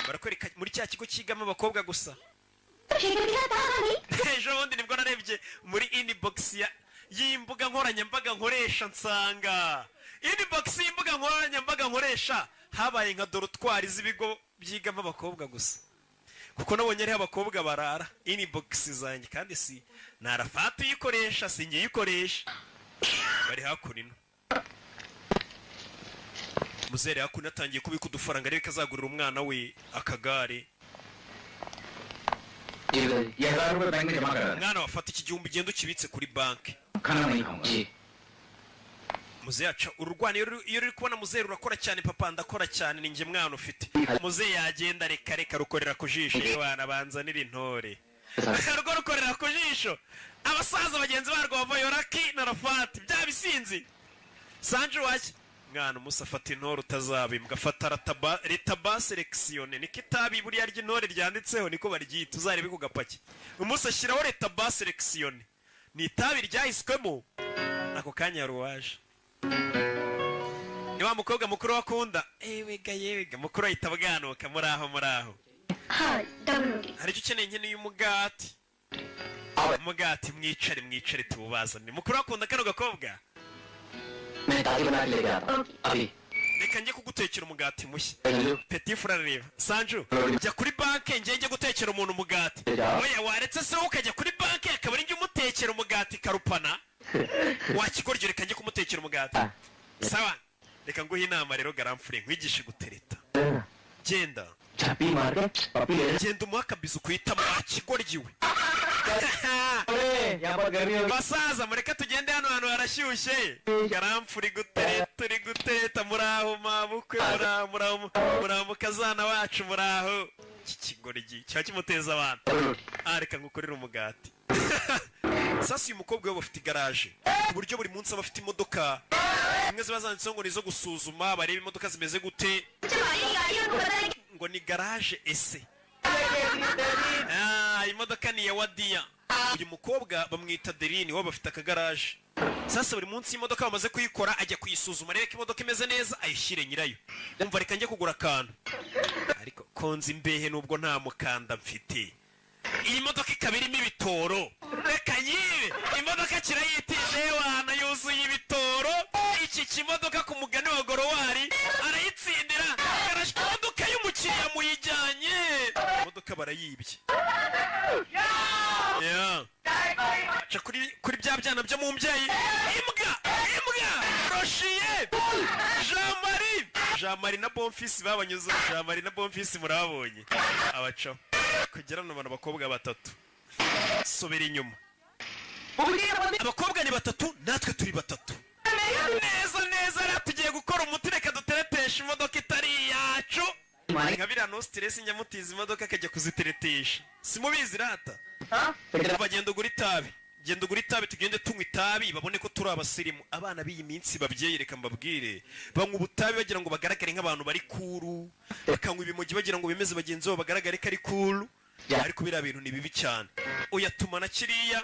barakwereka muri cya kigo kigamo abakobwa gusa. ejo bundi nibwo narebye muri inbox y'imbuga nkoranyambaga nkoresha, nsanga inbox y'imbuga nkoranyambaga nkoresha habaye nka dorotwari z'ibigo byigamo abakobwa gusa, kuko nabonye ariho abakobwa barara. inbox zanjye kandi si narafata uyikoresha, sinjye uyikoresha. bari hakuno. muzere hakuno atangiye kubika udufaranga, ariko azagurira umwana we akagare. mwana wafata iki gihumbi ugenda ukibitse kuri banki. muze yaca ururwana. iyo ruri kubona muze rurakora cyane, papa ndakora cyane, ni njye mwana ufite. muze yagenda reka rukorera ku jisho. abana banzanira intore rwo rukorera ku jisho. abasaza bagenzi barwo bavayo Rocky na Rafati bya bisinzi. Sanju waki mwana umusa afata intore utazabimbwa, afata retaba selectione, niko itabi buriya ry'intore ryanditseho, niko baryita, uzarebe ku gapaki. umusa ashyiraho retaba selectione, ni itabi ryahiswemo. ako kanya yaruwaje ni wa mukobwa mukuru wakunda. yewega mukuru ahita bwanuka. muraho hari icyo ukeneye nkeneye umugati. umugati mwicare tububazane. mukuru wakunda kano gakobwa. reka njye kugutekera umugati mushya. Petit frère reba Sanju jya kuri banke njye gutekera umuntu umugati. Oya waretse se ukajya kuri banke akaba ari njye umutekera umugati karupana. Wakigoryo reka njye kumutekera umugati. Sawa reka nguhe inama rero garamfure nkwigishe gutereta. Genda चापी मार के पपी ले genda umuha akabizu kuhita mwakigoryiwe. यहाँ पर गर्मी होगी Basaza mureka tugende hano hantu harashyushye. Garamfuri gutereta muraho mabukwe muraho mukazana wacu muraho. Iki kigoryi cya kimuteza abantu. Reka ngukorera umugati. Sasa uyu mukobwa we bafite igaraje ku buryo buri munsi aba afite imodoka zimwe ziba zanditseho ngo nizo gusuzuma bareba imodoka zimeze gute ngo ni garage ese. Imodoka ni ya Wadiya. Uyu mukobwa bamwita Derini we bafite akagaraje. Sasa buri munsi imodoka bamaze kuyikora ajya kuyisuzuma arebe ko imodoka imeze neza ayishyire nyirayo. Umva reka njye kugura akantu ariko konzi imbehe nubwo nta mukanda mfite. Iyi modoka ikaba irimo ibitoro. Reka yibe imodoka kirayitije wana yuzuye ibitoro. Iki kimodoka ku mugani wa Gorowari arayitsindira karashika imodoka y'umukiriya muyijyanye. Imodoka barayibye. Aca kuri bya byana byo mu mbyeyi. Imbwa Roshiye Jean Marie na Bonfils babanyuze. Jean Marie na Bonfils murabonye abacaho kugera no bana bakobwa batatu. Sobera inyuma abakobwa ni batatu natwe turi batatu. Neza rero tugiye gukora umuti reka duteretesha imodoka itari yacu. Nkabira no stress nyamutiza imodoka akajya kuziteretesha. Simubizi rata. Bagenda ugura itabi tugende tunywa itabi babone ko turi abasirimu. Abana b'iyi minsi babyeyi reka mbabwire banywa ubutabi bagira ngo bagaragare nk'abantu bari kuru, bakanywa ibimogi bagira ngo bemeze bagenzi babo bagaragare ko ari kuru. Ariko biriya bintu ni bibi cyane. Uyatuma na kiriya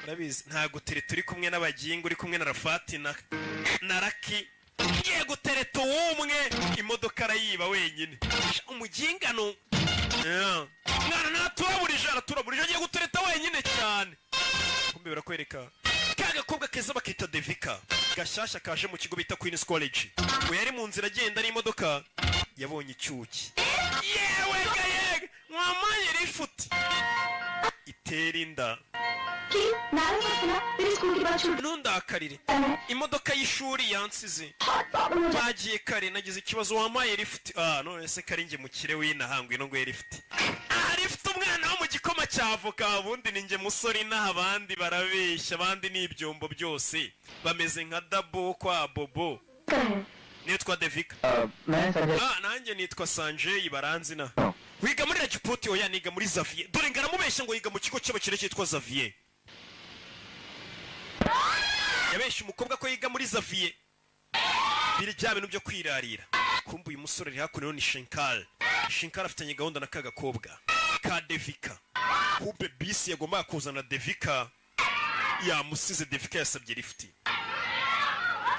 urabizi ntago tereta uri kumwe n'abagingo uri kumwe na Rafati na Raki ngiye gutereta umwe imodoka arayiba wenyine. Umugingano mwana naturaburije ngiye gutereta wenyine cyane. Kumbe birakwereka kagakobwa keza bakita Devika gashyashya kaje mu kigo bita Queen's College. We yari mu nzira agenda n'imodoka yabonye icyuki. Yewe gayega mwamaye rifuti itera inda. Ntundakarire imodoka y'ishuri yansize bagiye kare nagize ikibazo wamaye rifuti. None se kari nge mukire w'inahangwe no ngwe rifuti. Rifuti umwana wo mu gikoma cy'avoka ubundi ni nge musore inaha abandi barabeshya abandi n'ibyombo byose bameze nka Dabo kwa Bobo. Nitwa Devika. Nanjye nitwa Sanjay baranzi na. Wiga muri Rajputi oya niga muri Xavier. Dore ngaramubeshya ngo yiga mu kigo cy'abakire cyitwa Xavier. Yabeshya umukobwa ko yiga muri Xavier. Biri bya bintu byo kwirarira. Kumbu uyu musore ri hakuno ni Shinkal. Shinkal afitanye gahunda na kagakobwa ka Devika. Kube bisi yagomba kuzana Devika yamusize. Devika yasabye lifti.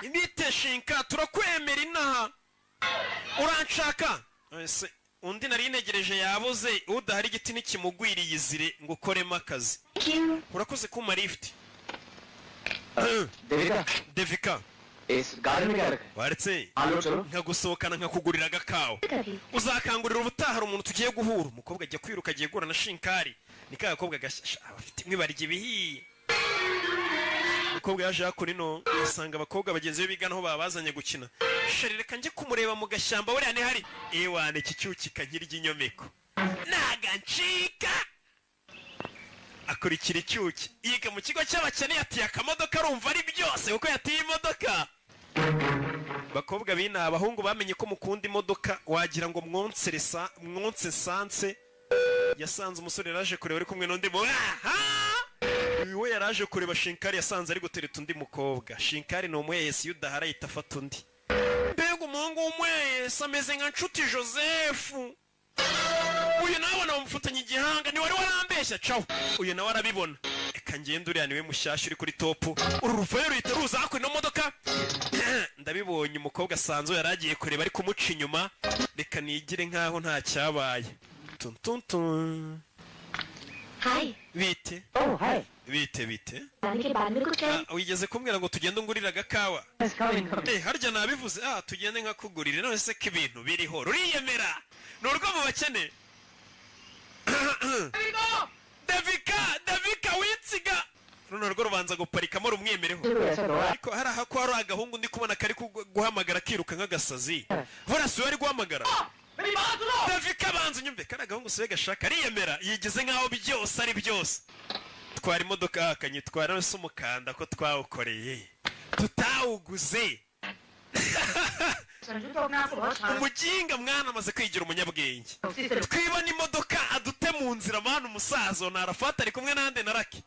Imite Shinka turakwemera inaha uranshaka. Ese undi nari negereje yabuze udahari igiti nikimugwiriye izire ngo ukoremo akazi. Urakoze kuma lift. Devika इस गाड़ी में क्या रखा है? waretse आलो चलो nkagusohokana nkakugurira agakawa. Uzakangurira ubutaha umuntu tugiye guhura. Umukobwa ajya kwiruka agiye gura na Shinkari. Ni kagakobwa gashasha afite mwibarije ibihiye. Umukobwa yaje hakuri no asanga abakobwa bagenzi be biganaho babazanye gukina. Sharire kanje kumureba mu gashyamba buriya ni hari ewane kicyuki kanyirya inyomeko nagancika akurikira icyuki yiga mu kigo cy'abakene yatiye akamodoka arumva ari byose kuko yatiye imodoka. Bakobwa bina abahungu bamenye ko mukunda imodoka wagira ngo mwonse sanse. Yasanze umusore yaraje kureba ari kumwe n'undi we yaraje kureba Shinkari yasanze ari gutereta undi mukobwa. Shinkari ni umweyesi yudahara yita afata undi. Mbega umuhungu w'umweyesi ameze nka Nshuti Joseph. Uyu nawe namufatanye igihanga ni wari warambeshya caho. Uyu nawe arabibona. Eka ngende uriya niwe mushyashya uri kuri topu. Uru ruvayo ruhita ruza hakuno modoka. Ndabibonye umukobwa asanzwe yaragiye kureba ari kumuca inyuma. Reka nigire nkaho nta cyabaye. Hi. Bite? Oh, hi. bite जाने के बाद में कुछ कहें wigeze kumbwira ngo tugende ungurira agakawa harya nabivuze tugende nkakugurire none se ko ibintu biriho ruriyemera ni urwo mu bakene davika winsiga runo rwo rubanza guparikamo rumwemereho ariko hari aha ko hari agahungu ndi kubona kari guhamagara kiruka nk'agasazi vora si we ari guhamagara davika banza unyumve kari agahungu si we gashaka ariyemera yigize nk'aho byose ari byose twara imodoka akanyitwara none se umukanda ko twawukoreye tutawuguze umuginga mwana amaze kwigira umunyabwenge twibona imodoka adute mu nzira mwana umusaza narafata ari kumwe nande naraki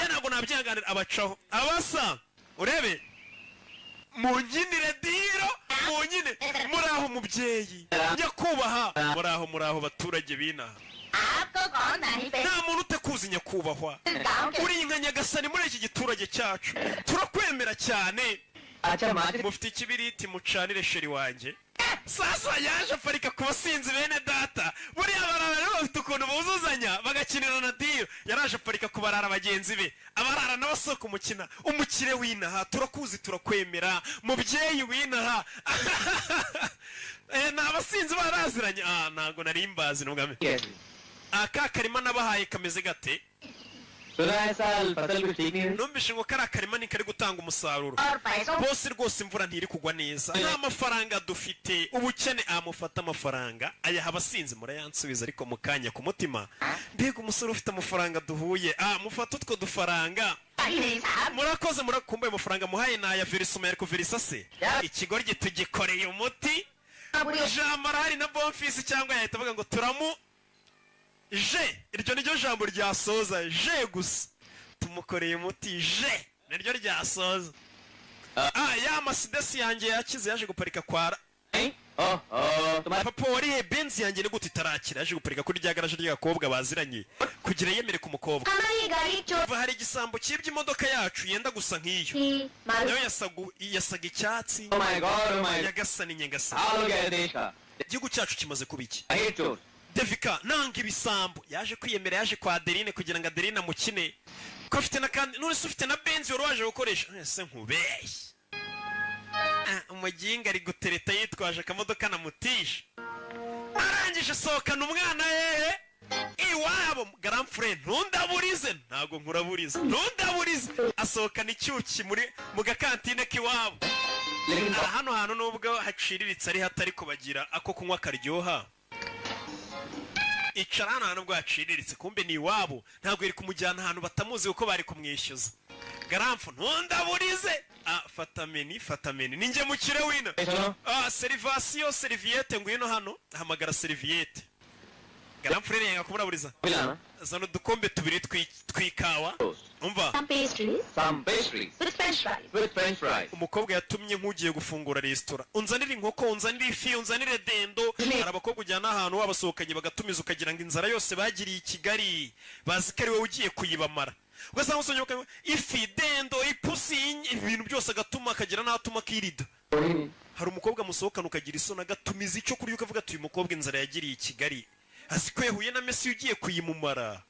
ntabwo nabyihanganira abacaho abasa urebe munyinire diro munyine muraho umubyeyi nyakubaha muraho baturage binaha nta muntu utakuzi nyakubahwa uri nka nyagasani muri iki giturage cyacu turakwemera cyane mufite ikibiriti mucanire sheri wanjye sasa yaje aparika ku basinzi bene data buriya barara rero bafite ukuntu buzuzanya bagakinira na diyo yaraje aparika ku barara bagenzi be abarara n'abasoko umukina umukire w'inaha turakuzi turakwemera mubyeyi w'inaha ni abasinzi baraziranye ntabwo nari mbazi n'ubwami aka karima nabahaye kameze gate numvise ngo kari akarima ni kari gutanga umusaruro bose rwose imvura ntiri kugwa neza nta mafaranga dufite ubukene amufata amafaranga ayaha abasinzi murayansubiza ariko mu kanya ku mutima mbega umusore ufite amafaranga duhuye mufata utwo dufaranga murakoze murakumbuye amafaranga muhaye naya verisoma ariko verisa se ikigoryi tugikoreye umuti jambo arahari na bonfisi cyangwa yahita avuga ngo turamu je iryo niryo jambo ryasoza je gusa tumukoreye umuti je niryo ryasoza ya masidesi yanjye yakize yaje guparika kwara papa warihe benzi yanjye ni gute itarakira yaje guparika kuri rya garaje ry'agakobwa baziranye kugira yemere ku mukobwa hari igisambo cyibye imodoka yacu yenda gusa nk'iyo nayo yasaga icyatsi yagasani nyengasani igihugu cyacu kimaze kuba iki Devika nanga ibisambo yaje kwiyemera yaje kwa Adeline kugira ngo Adeline amukine ko afite na kandi none se ufite na benzi wari waje gukoresha ese nkubeshye umuginga ari gutereta yitwaje akamodoka na mutisha arangije sohokana umwana iwabo grand frère ntundaburize ntago nkuraburize ntundaburize asohokana icyuki mu gakantine k'iwabo hano hantu nubwo haciriritse ari hatari kubagira ako kunywa karyoha icara hano bwo haciriritse kumbe ni iwabo ntabwo iri kumujyana ahantu batamuzi uko bari kumwishyuza garamfu ntundaburize fatameni ninjye mukire wina serivasiyo seriviyete ngwino hano hamagara seriviyete garamfu rero yanga kumuraburiza zana udukombe tubiri tw'ikawa umva some pastries with french fries umukobwa yatumye nk'ugiye gufungura resitora unzanire inkoko unzanire ifi unzanire dendo hari abakobwa ujyana ahantu wabasohokanye bagatumiza ukagira ngo inzara yose bagiriye i Kigali bazi ko ari wowe ugiye kuyibamara ugasanga usonye ifi dendo ipusi ibintu byose agatuma akagira n'atuma kirida hari umukobwa musohokana ukagira isoni agatumiza icyo kurya ukavuga ati uyu mukobwa inzara yagiriye i Kigali azi ko yahuye na Messi ugiye kuyimumara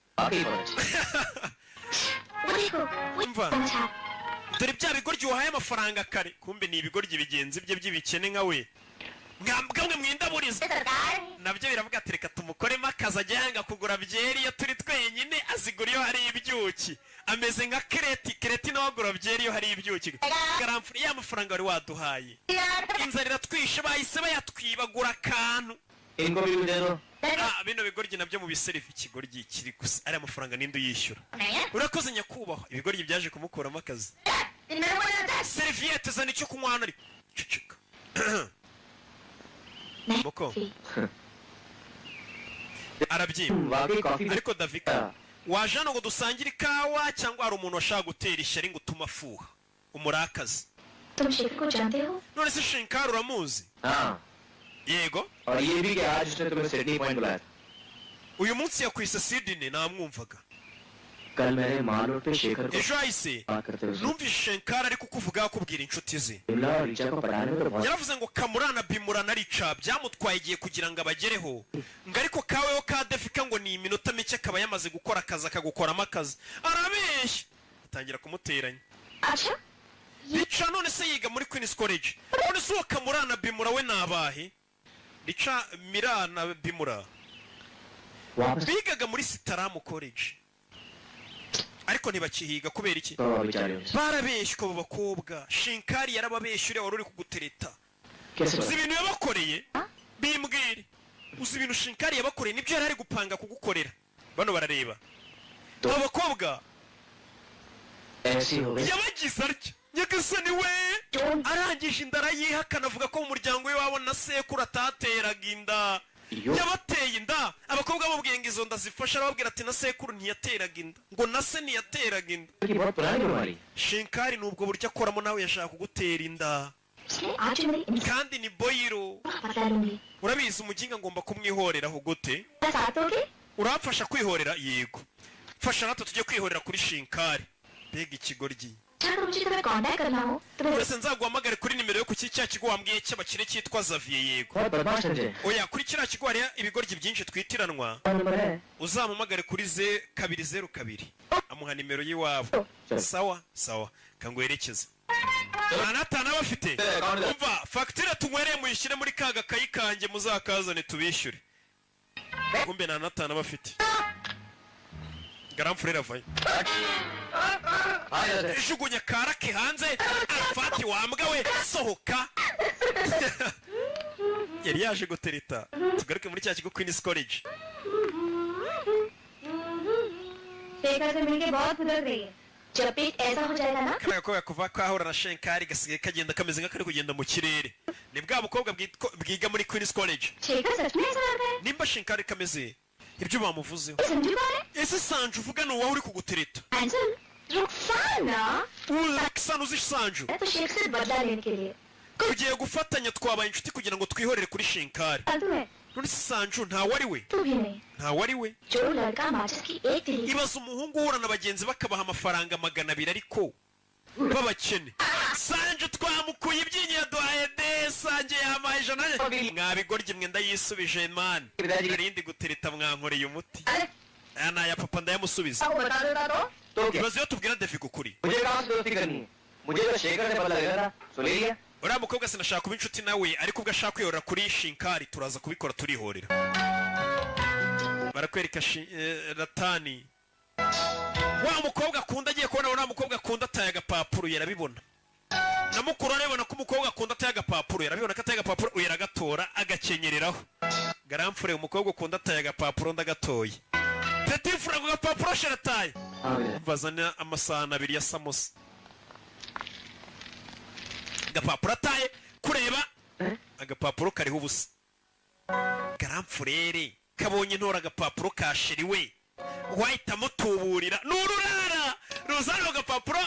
umva dore bya bigoryi wahaye amafaranga kare kumbe ni ibigoryi bigenzi bye by'ibikene nka we mwambwe mwindaburiza nabyo biravuga ati reka tumukoremo akazi ajya yanga kugura byeri iyo turi twenyine azigura iyo hari ibyuki ameze nka kereti nawe agura byeri iyo hari ibyuki garamfuri ya mafaranga wari waduhaye inzara iratwishe bahise bayatwibagura akantu bino bigoryi nabyo mu biserifi ikigoryi kiri gusa ari amafaranga ninde uyishyura urakoze nyakubahwa ibigoryi byaje kumukuramo akazi seriviyete zana icyo kunywa hano ariko ceceka moko arabyimba ariko Davika waje hano ngo dusangire ikawa cyangwa hari umuntu washaka gutera ishyari ngo utume afuha umurakazi none se Shinkari uramuzi yego uyu munsi yakwise Sydney namwumvaga कल मैंने मालूट पे शेखर को ejo hahise बात करते हुए सुना। numvise shenkari ari kukuvuga akubwira inshuti ze Bimla और ऋचा को पढ़ाने में तो बहुत yaravuze ngo kamurana bimura na rica byamutwaye igihe kugira ngo abagereho ngo ariko kaweho ka defika ngo ni iminota mike akaba yamaze gukora akazi akagukoramo akazi arabeshya atangira kumuteranya अच्छा rica none se yiga muri Queen's College none se uwo kamurana bimura we nabahe rica mirana bimura वापस bigaga muri Sitaramu College ariko ntibakihiga kubera iki तो बेचारे barabeshywa abo bakobwa shinkari yarababeshya uriya wari uri kugutereta कैसे uzi ibintu yabakoreye bimbwire uzi ibintu shinkari yabakoreye nibyo yari ari gupanga kugukorera bano barareba तो abo bakobwa ऐसी हो गई yabagize atya nyagasani we arangije inda arayiha akanavuga ko mu muryango we wabo na sekuru atateraga inda iyo yabateye inda abakobwa bamubwiye ngo izo nda zifasha arababwira ati na sekuru ntiyateraga inda ngo na se ntiyateraga inda की बहुत पुरानी बीमारी shinkari ni ubwo buryo akoramo nawe yashaka kugutera inda इसलिए आज मेरी इनका kandi ni boyiro बता लूंगी urabizi umuginga ngomba kumwihoreraho gute साथ होगे urapfasha kwihorera yego fasha natwe tujye kwihorera kuri shinkari mbega ikigoryi अगर मुझे तुम्हें कांटेक्ट करना हो तो मैं mbese nzaguhamagare kuri nimero yo ku cya kigo wambwiye cy'abakire cyitwa Xavier yego बहुत बदमाश Sanjay oya kuri kiriya kigo hariya ibigoryi byinshi twitiranwa number है uzamuhamagare kuri 202 amuha nimero y'iwabo sawa sawa kanguherekeze anatana bafite umva fagitire tunywereye muyishyire muri ka gakayi kanjye muzakazane tubishyure kumbe nanatana bafite garamfurera vayo jugunya karake hanze arafati wambwa we sohoka yari yaje gutereta tugaruke muri cya kigo Queen's College Shekhar से मिलके बहुत गुजर गई है जब भी ऐसा हो जाएगा ना kariya gakobwa kuva kahura na shenkari gasigaye kagenda kameze nk'akari kugenda mu kirere ni bwa bukobwa bwiga muri Queen's College Shekhar सच में ऐसा लग रहा है nimba shenkari kameze ibyo bamuvuzeho Sanju कौन है ese Sanju uvuga ni uwawe uri kugutereta angel Rukhsana Roxanne uzi Sanju है तो शेख से बदला लेने के लिए tugiye gufatanya twabaye inshuti kugira ngo twihorere kuri shenkari फालतू है none se Sanju ntawe ari we तू भी नहीं ntawe ari we जो लड़का माचिस की एक तिली ibaza umuhungu uhura na bagenzi bakabaha amafaranga 200 ariko b'abakene Sanju twamukuye ibyinyo yaduhaye de Sanju yamaye ijana mwabigoryi mwe ndayisubije man narindi gutereta mwankoreye umuti अरे aya ni aya papa ndayamusubiza आपको बता देता तो तो क्या ibaze iyo tubwira Devi ukuri मुझे कहाँ से दोस्ती करनी है मुझे तो शेखर से पता लगा था सुन लिया uriya mukobwa sinashaka kuba inshuti nawe ariko ubwo ashaka kwihorera kuri shinkari turaza kubikora turihorera barakwereka ratani wa mukobwa akunda agiye kubona wa mukobwa akunda ataye agapapuro yarabibona na mukuru arabona ko umukobwa akunda ataye agapapuro yarabibona ko ataye agapapuro uyaragatora agakenyereraho garamfure umukobwa akunda ataye agapapuro ndagatoye petit frère ako gapapuro sharataye हाँ भैया bazana amasahani 2 ya samosa agapapuro ataye kureba agapapuro kariho ubusa garamfurere kabonye ntora agapapuro ka sheri we wahita mutuburira n'ururara ruzana agapapuro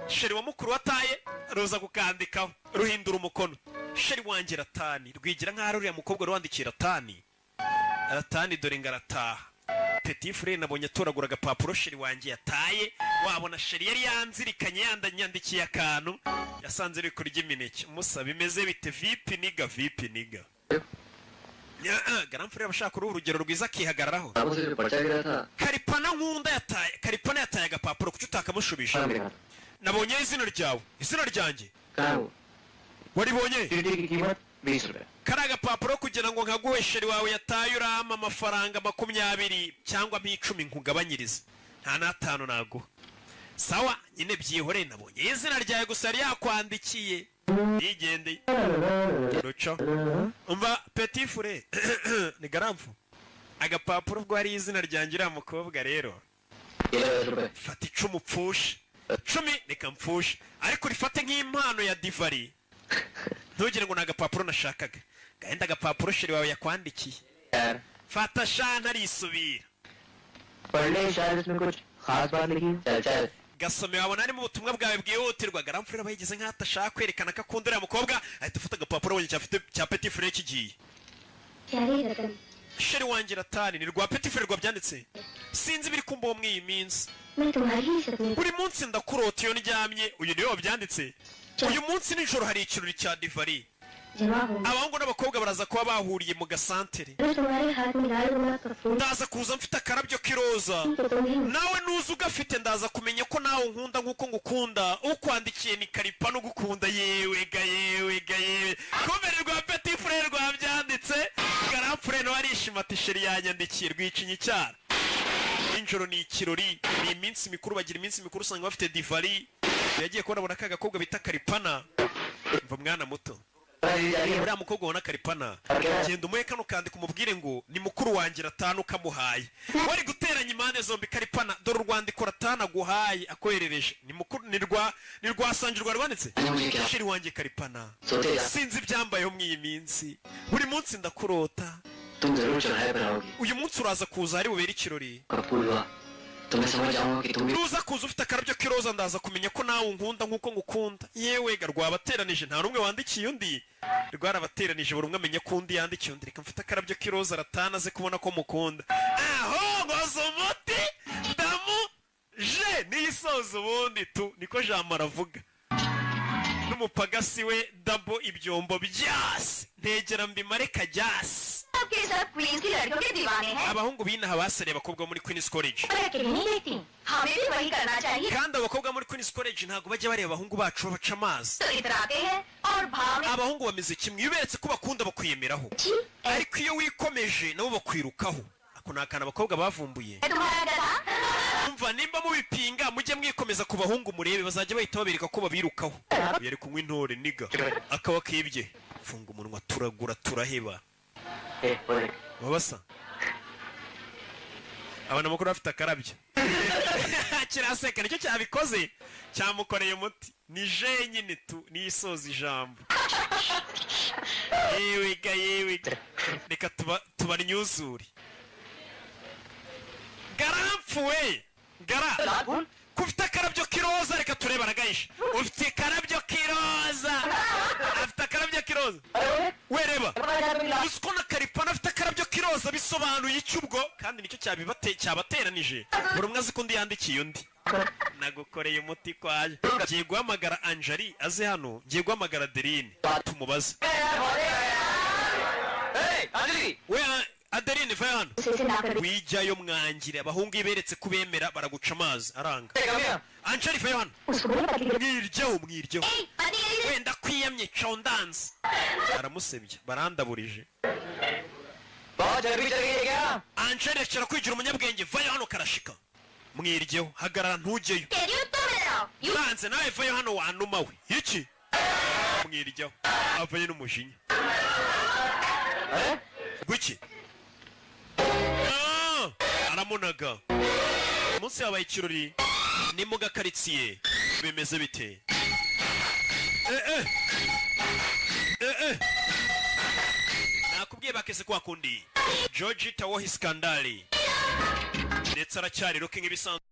sheri wa mukuru wataye ruza kukandikaho ruhindura umukono sheri wanjye ratani rwigira nk'aho uriya mukobwa ruwandikira ratani dore ngarataha petit frère nabonye atoragura agapapuro sheri wanjye yataye wabona sheri yari yanzirikanye yandanyandikiye akantu yasanze ari kurya imineke musa bimeze bite vipi niga garamfure abashaka uruhu urugero rwiza akihagararaho बाबू से जो पर्चा गिरा था karipana nkunda yataye karipana yataye agapapuro kuki utakamushubisha हाँ मेरे nabonye izina ryawe izina ryanjye कहाँ है वो waribonye टीटी की कीमत 20 रुपए kari agapapuro kugira ngo nkaguhe sheri wawe yataye urama amafaranga 20 cyangwa 10 nkugabanyiriza nta n'atanu naguha sawa nyine byihore nabonye izina ryawe gusa yari yakwandikiye yigendeye ruco umva petit frère ni garamfu agapapuro ubwo hari izina ryanjye uriya mukobwa rero ये 10 रुपए fata 10 upfushe 10 reka mpfushe ariko rifate nk'impano ya divari ntugire ngo ni agapapuro nashakaga gahenda agapapuro sheri wawe yakwandikiye यार fata sha ntarisubira पढ़ने शायद इसमें कुछ खास बात लिखी है चल चल gasome wabona harimo ubutumwa bwawe bwihutirwa garamfurira bayigize nk'aho atashaka kwerekana ko akunda uriya mukobwa ahita afata agapapuro abonye cya petit frère kigiye क्या रे रतन sheri wanjye ratani ni rwa petit frère rwabyanditse sinzi ibiri kumbaho muri iyi minsi मैं तुम्हारी ही सपने buri munsi ndakurota iyo ndyamye. Uyu niwe wabyanditse. Uyu munsi nijoro hari ikirori cya divari. जमा हूँ Abahungu n'abakobwa baraza kuba bahuriye mu gasantere. अगर तुम्हारे हाथ में लाल गुलाब का फूल Ndaza kuza mfite akarabyo k'iroza. तो तुम ही Nawe nuza ugafite ndaza kumenya ko nawe nkunda nk'uko ngukunda. Ukwandikiye ni Karipa no gukunda yewe ga yewe ga yewe. Komere rwa Petit Frere rwabyanditse. Grand Frere no arishima ati sheri yanyandikiye rwicinye icyara. Injoro ni ikirori, ni iminsi mikuru, bagira iminsi mikuru usanga bafite divari. Yagiye kubona abona ka gakobwa bita Karipana. Mva mwana muto. Uriya mukobwa ubona Karipana genda umuhe kano kandika umubwire ngo ni mukuru wanjye ratanu kamuhaye. Wari guteranya impande zombi Karipana dore urwandiko ratanu aguhaye akoherereje. Ni mukuru ni rwasangirwa rwanditse. Shiri wanjye Karipana. Sinzi ibyambayeho mu iyi minsi. Buri munsi ndakurota. तुम जरूर चढ़ाई पर आओगी Uyu munsi uraza kuza ari bubera ikirori. Kapoor हुआ तो मैं समझ जाऊंगा कि तुम भी Nuza kuza ufite akarabyo k'iroza ndaza kumenya ko nawe unkunda nk'uko ngukunda. Yewe ga rwabateranije nta rumwe wandikiye undi. Rwarabateranije buri umwe amenye ko undi yandikiye undi. Reka mfite akarabyo k'iroza ratana ze kubona ko mukunda. Aho ngozo umuti damu je niyisoza ubundi tu niko jambo aravuga. N'umupagasi we dabo ibyombo byase ntegera mbimare kajyase. आपके सब क्वींस की लड़कियों के दीवाने हैं Abahungu binaha basere abakobwa muri Queen's College. पर अकेले नहीं देखती हमें भी वही करना चाहिए Kandi abakobwa muri Queen's College ntago bajya bareba abahungu bacu babaca amazi. तो इधर आते हैं और भाव में Abahungu bameze kimwe iyo uberetse ko bakunda bakwiyemeraho. अच्छी Ariko iyo wikomeje nabo bakwirukaho. Ako ni akantu abakobwa bavumbuye. है तुम्हारा गधा Umva nimba mubipinga mujye mwikomeza ku bahungu murebe bazajya bahita babereka ko babirukaho. Yari kunywa intore niga akaba kibye. Funga umunwa turagura turaheba. बोले Babasa. Abana mukuru bafite akarabyo. Kiraseka nicyo cyabikoze cyamukoreye umuti. Ni je nyine tu nisoza ijambo. Yewe ga yewe. Reka tubarnyuzure. Garamfuwe. Gara. Kufite akarabyo k'iroza reka tureba aragayisha. Ufite akarabyo k'iroza. Afite akarabyo k'iroza. Wereba. Usko na Karipana afite akarabyo k'iroza bisobanuye icyubwo kandi nicyo cyabateranije. Buri umwe azi ko undi yandikiye undi. Nagukoreye umuti kwaje. Ngiye guhamagara Anjali aze hano. Ngiye guhamagara Adeline tumubaze. Hey, Anjali! We Adeline va hano. उसे ना कर Wijyayo mwangire abahungu iberetse kubemera baraguca amazi aranga. Hey, Anjali va hano. उसको बोलो पति के Mwiryeho. ए पति के Wenda kwiyamye chondanze. Baramusebye barandaburije. बहुत जल्दी चल गई है क्या Anjali akira kwigira umunyabwenge vayo hano karashika. Mwiryeho hagarara ntugeyo. कह रही हूँ तुम इधर आओ Uranze nawe vayo hano wanuma we. Iki? Mwiryeho. Avaye n'umujinya. Gwiki? Aramunaga. Umunsi yabaye ikirori ni mu gakaritsiye bimeze bite? Nakubwiye bakese kwa kundi George Tawohi skandali ndetse aracyari looking ibisanzwe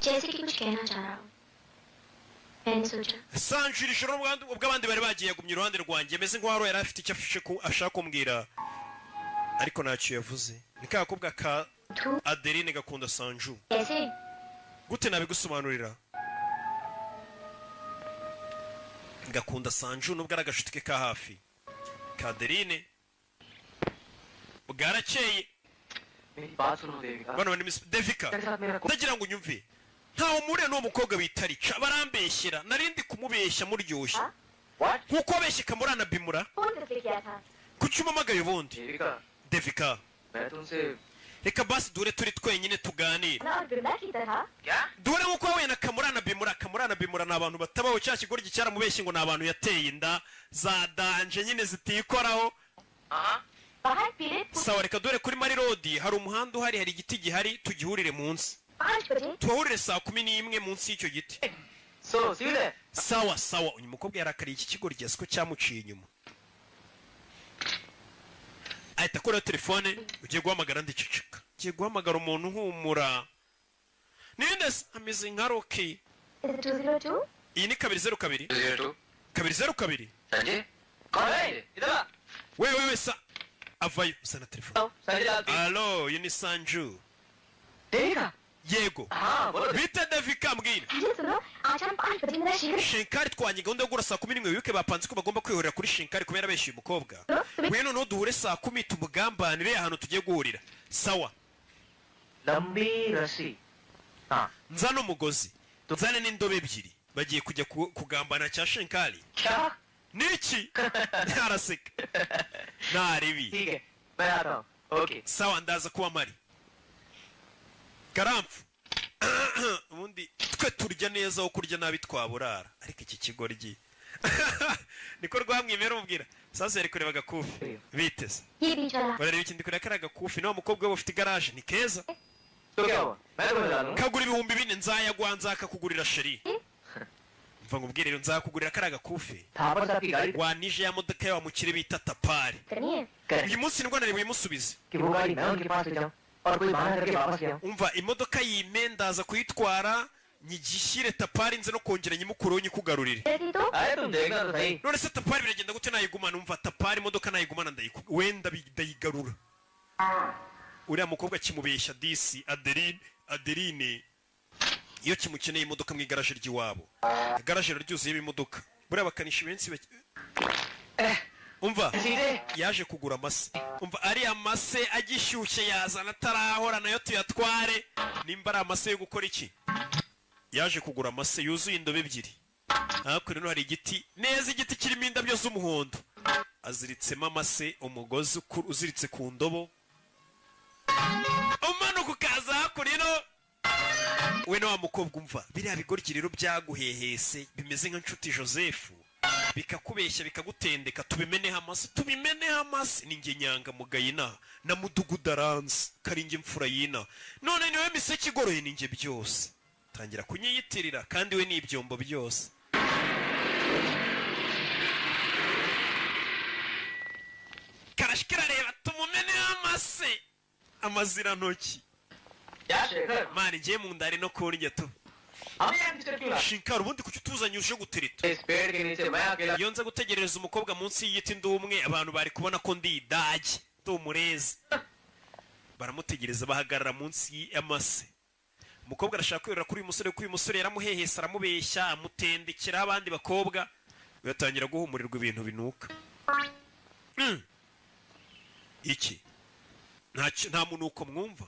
जैसे कि कुछ कहना चाह रहा हूँ मैंने सोचा Sanju iri joro ubwo abandi bari bagiye gumya iruhande rwanjye ameze nk'uwari yari afite icyo afishe ko ashaka kumbwira ariko ntacyo yavuze ni ka gakobwa ka तू Adeline gakunda Sanju कैसे gute nabigusobanurira gakunda Sanju nubwo ari agashuti ke ka hafi ka Adeline bwarakeye मेरी बात सुनो Devika bano bani Miss Devika तेरे साथ मेरा ndagira ngo unyumve ntawe mure n'uwo mukobwa bitarica barambeshyera narindi kumubeshya muryoshye What? nkuko abeshye kamurana bimura phone किसने किया था kuki umamagaye ubundi Devika Devika मैं तुमसे reka basi duhure turi twenyine tuganire ना और बिमला की तरह क्या duhure nkuko wahuye na kamurana bimura ni abantu batabaho cya kigoryi cyaramubeshye ngo ni abantu yateye inda za danje nyine zitikoraho हाँ बाहर पीले sawa reka duhure kuri Mari Road hari umuhanda uhari hari igiti gihari tugihurire munsi 5 बजे tuhahurire saa 11 munsi y'icyo giti so see you there sawa sawa uyu mukobwa yarakariye iki kigoryi asiko cyamuciye inyuma ahita akora telefone ugiye guhamagara ndiceceka ugiye guhamagara umuntu uhumura ninde se ameze nka Rocky Is it 202 iyi ni 202 202 202 संजय कौन है ये? इधर आ wewe sa avayo usana telefone Sanjay Lal alo uyu ni Sanju Devika yego हाँ बोलो bita Devika mbwira मुझे सुनो आज हम 5 बजे मेरा शीघ्र Shinkari twanye gahunda yo gura saa 11 wibuke bapanze ko bagomba kwihurira kuri Shinkari kubera abeshyuye umukobwa weno no duhure saa 10 tumugambanire ahantu tugiye guhurira sawa लंबी रस्सी हाँ nzana umugozi nzane n'indobo ebyiri bagiye kujya kugambana cya Shinkari क्या niki araseka naribi ठीक है मैं आता हूँ okay sawa ndaza kuba mari karamfu ubundi twe turya neza aho kurya nabi twaburara ariko iki kigoryi niko rwamwimera umubwira sasa yari kureba agakufi biteze ये बीच वाला barareba ikindi kureba kari agakufi nawe umukobwa we ufite igaraje ni keza तो क्या हुआ मैं तुम्हें बता दूँ kagura 4,000 nzayagwa nzakakugurira sheri mva ngubwire rero nzakugurira kari agakufi Thapar साहब की गाड़ी wanije ya modoka yawe mukire bita tapari करनी है करें uyu munsi nibwo nari buyimusubize कि वो गाड़ी मैं उनके पास ले जाऊँ और कोई बहाना करके वापस ले आऊँ umva imodoka yime ndaza kuyitwara nyigishyire tapari nze no kongera nyimukureho nyikugarurire जल्दी तो अरे तुम देखना तो सही none se tapari biragenda gute nayigumana umva tapari imodoka nayigumana wenda ndayigarura uriya mukobwa kimubeshya disi Adeline iyo kimukeneye imodoka mu igaraje ry'iwabo igaraje ryuzuyemo imodoka buriya bakanishi benshi umva सीधे yaje kugura amase umva ariya mase agishyushye yazana atarahora nayo tuyatware nimba ari amase yo gukora iki yaje kugura amase yuzuye indobo ebyiri hakurya no hari igiti neza igiti kirimo indabyo z'umuhondo aziritsemo amase umugozi uziritse ku ndobo umanuka ukaza hakurya no we na wa mukobwa umva biriya bigoryi rero byaguhehese bimeze nka nshuti Joseph bikakubeshya bikagutendeka tubimeneho amase ni nge nyanga mugayina na mudugudu aranze karinge mfura yina none niwe miseke igoroye ni nge byose tangira kunyiyitirira kandi we ni ibyombo byose karashikira reba tumumeneho amazirantoki क्या Shekhar mani ngiye mu ndari no kurya tu हमें यहाँ डिस्टर्ब क्यों Shinkari ubundi kuki utuzanye uje gutereta इस पेड़ के नीचे मैं अकेला iyo nza gutegereza umukobwa munsi y'igiti ndi umwe abantu bari kubona ko ndi idage ndi umurezi baramutegereza bahagarara munsi y'amase umukobwa arashaka kwirira kuri uyu musore kuko uyu musore yaramuhehesa aramubeshya amutendekera abandi bakobwa bigatangira guhumurirwa ibintu binuka iki nta munuko mwumva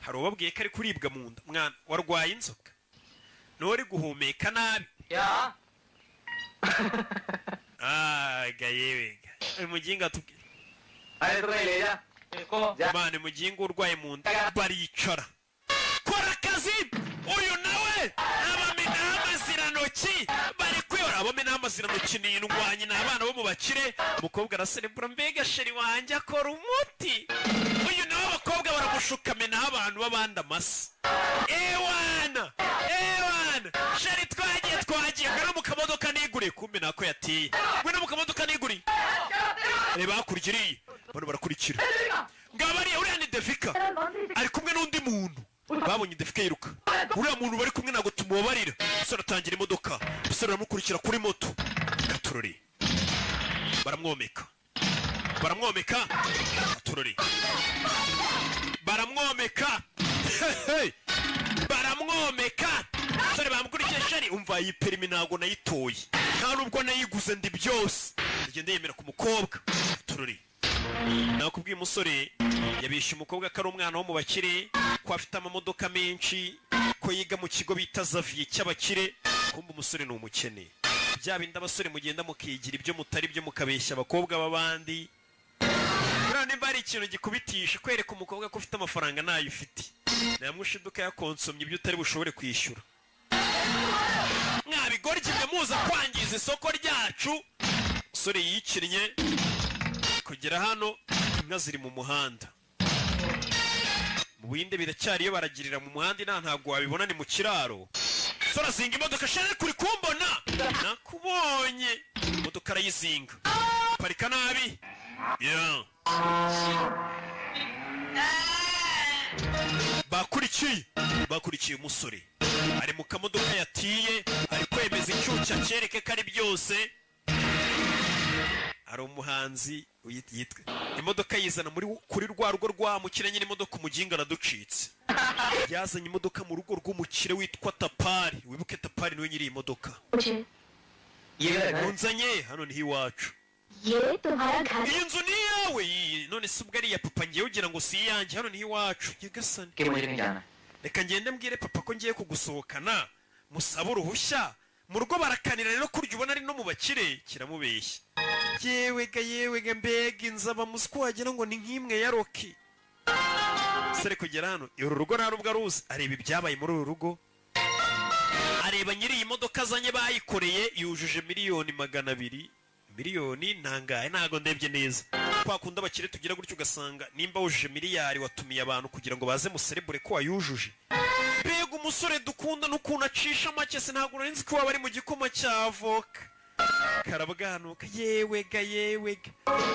hari ubabwiye ko ari kuribwa mu nda mwana warwaye inzoka nori guhumeka nabi क्या gayewe umuginga tubwira अरे तो कहीं ले जा इसको जा mane muginga urwaye mu nda baricara kora akazi uyu nawe abamenaho amaziranoki bari kwiyora abamenaho amaziranoki ni indwanyi ni abana bo mu bakire umukobwa araserebura mbega sheri wanjye akora umuti uyu nawe abakobwa baramushuka amenaho abantu b'abandi amase ewana sheri twagiye ngwino mu kamodoka niguriye kumbe nako yateye ngwino mu kamodoka niguriye reba hakurya iriya bano barakurikira ngaba ariya uriya ni Devika ari kumwe n'undi muntu babonye Defika yiruka uriya muntu bari kumwe ntabwo tumubabarira umusore atangira imodoka umusore aramukurikira kuri moto Katurori baramwomeka Katurori baramwomeka umusore bamukurikiye shari umva iyi perimi ntabwo nayitoye nta nubwo nayiguze ndi byose agenda yemera ku mukobwa Katurori nakubwiye umusore yabishe umukobwa ko ari umwana wo mu bakire ko afite amamodoka menshi ko yiga mu kigo bita Xavier cy'abakire kumbe umusore ni umukene bya bindi abasore mugenda mukigira ibyo mutari byo mukabeshya abakobwa b'abandi nimba ari ikintu gikubitisha kwereka umukobwa ko ufite amafaranga nayo ufite namwishiduka yakonsomye ibyo utari bushobore kwishyura mwabigoryi byo muza kwangiza isoko ryacu umusore yikinnye kugera hano inka ziri mu muhanda mu bindi biracyariyo baragirira mu muhanda ntabwo wabibona ni mu kiraro umusore azinga imodoka shari kuri kumbona nakubonye imodoka arayizinga parika nabi bakurikiye umusore ari mu kamodoka yatiye ari kwemeza icyuca cyereke ko ari byose ari umuhanzi yitwa imodoka yizana kuri rwa rugo rwamukire nyine imodoka umuginga araducitse yazanye imodoka mu rugo rw'umukire witwa Tapari wibuke Tapari niwe nyiri iyi modoka munzanye hano niho iwacu iyi nzu ni iyawe none se ubwo ari iya papa ngiye ugira ngo si iyanjye hano niho iwacu nyagasani reka ngende mbwire papa ko ngiye kugusohokana musaba uruhushya mu rugo barakanira rero kurya ubona ari no mu bakire kiramubeshya yewega mbega inzaba musiko wagira ngo ni nk'imwe ya Rocky sere kugera hano uru rugo nta rubwo aruzi areba ibyabaye muri uru rugo areba nyiri iyi modoka azanye bayikoreye yujuje $200,000 miliyoni ntangaye ntago ndebye neza kwakunda abakire tugira gutyo ugasanga nimba wujuje miliyari watumiye abantu kugira ngo baze muserebure ko wayujuje mbega umusore dukunda n'ukuntu acisha make se ntabwo narinzi ko waba ari mu gikoma cya avoka karabwanuka yewega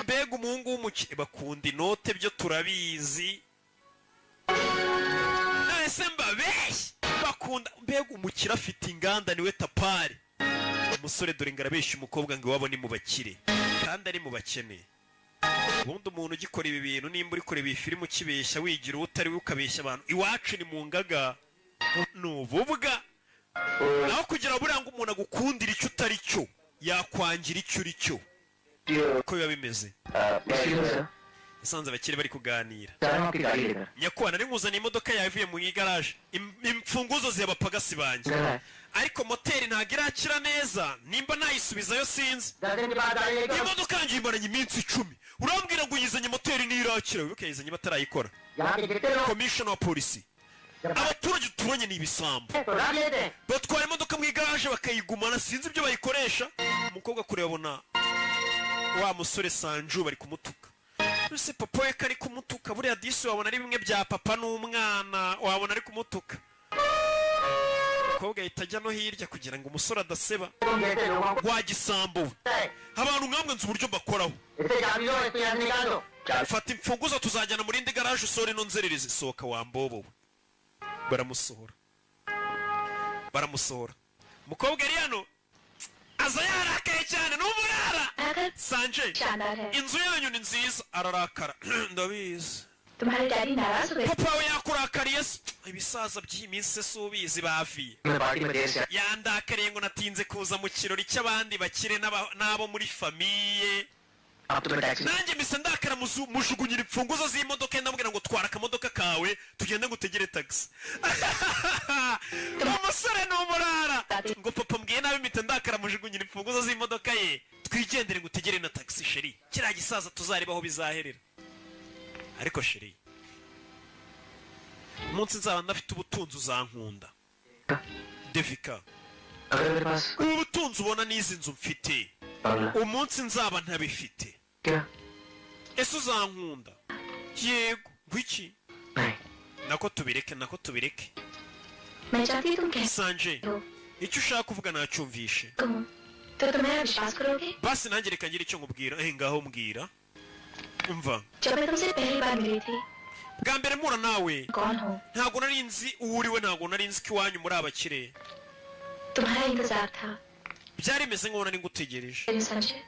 mbega umuhungu w'umukire bakunda inote byo turabizi nese mbabeshye bakunda mbega umukire afite inganda niwe Tapari umusore dore ngarabeshya umukobwa ngo iwabo ni mu bakire kandi ari mu bakene ubundi umuntu ugikora ibi bintu nimba uri kureba iyi filime ukibeshya wigira utari ukabeshya abantu iwacu ni mu ngaga n'ububwa naho kugira buriya ngo umuntu agukundira icyo utari cyo yakwangira icyo uri cyo uko biba bimeze isanze abakire bari kuganira nyakubahwa nari nkuzaniye imodoka yawe ivuye mu igaraje imfunguzo ziyabapagasi banjye ariko moteri ntabwo irakira neza nimba nayisubizayo sinzi imodoka yanjye imaranye iminsi 10 urambwira ngo uyizanye moteri ntirakira wibuke yayizanye batarayikora komishona wa polisi abaturage turanye ni ibisambo batwara imodoka mu igaraje bakayigumana sinzi ibyo bayikoresha umukobwa kure babona wa musore Sanju bari kumutuka ese papa we kari kumutuka buriya disi wabona ari bimwe bya papa n'umwana wabona ari kumutuka umukobwa ahita ajya no hirya kugira ngo umusore adaseba wagisambo abantu nkamwe nzi uburyo bakoraho fata imfunguzo tuzajyana muri indi garaje usore no nzerereze sohoka wambobo baramusohora umukobwa ari hano aza yarakaye cyane n'umurara Sanje inzu yanyu ni nziza ararakara ndabizi papa we yakurakariye ibisaza by'iminsi se ubizi baviye yandakariye ngo natinze kuza mu kirori cy'abandi bakire n'abo muri famiye nanjye mise ndakara mujugunyira imfunguzo z'imodoka ndamubwira ngo twara akamodoka kawe tugende ngo utegere taxi umusore n'umurara ngo papa mbwiye nabi mpita ndakara mujugunyira imfunguzo z'imodoka ye twigendere ngo utegere na taxi sheri kiriya gisaza tuzarebaho bizaherera ariko sheri umunsi nzaba ndafite ubutunzi uzankunda Defika ubu butunzi ubona n'izi nzu mfite umunsi nzaba ntabifite ese uzankunda yego gwiki nako tubireke Sanje icyo ushaka kuvuga nacyumvishe basi nanjye reka ngire icyo nkubwira ngaho mbwira umva bwa mbere mpura nawe कौन हो? ntabwo nari nzi uwo uriwe, ntabwo nari nzi ko iwanyu muri abakire. तुम्हारा इंतजार था। byari bimeze nk'aho nari ngutegereje. Sanjay,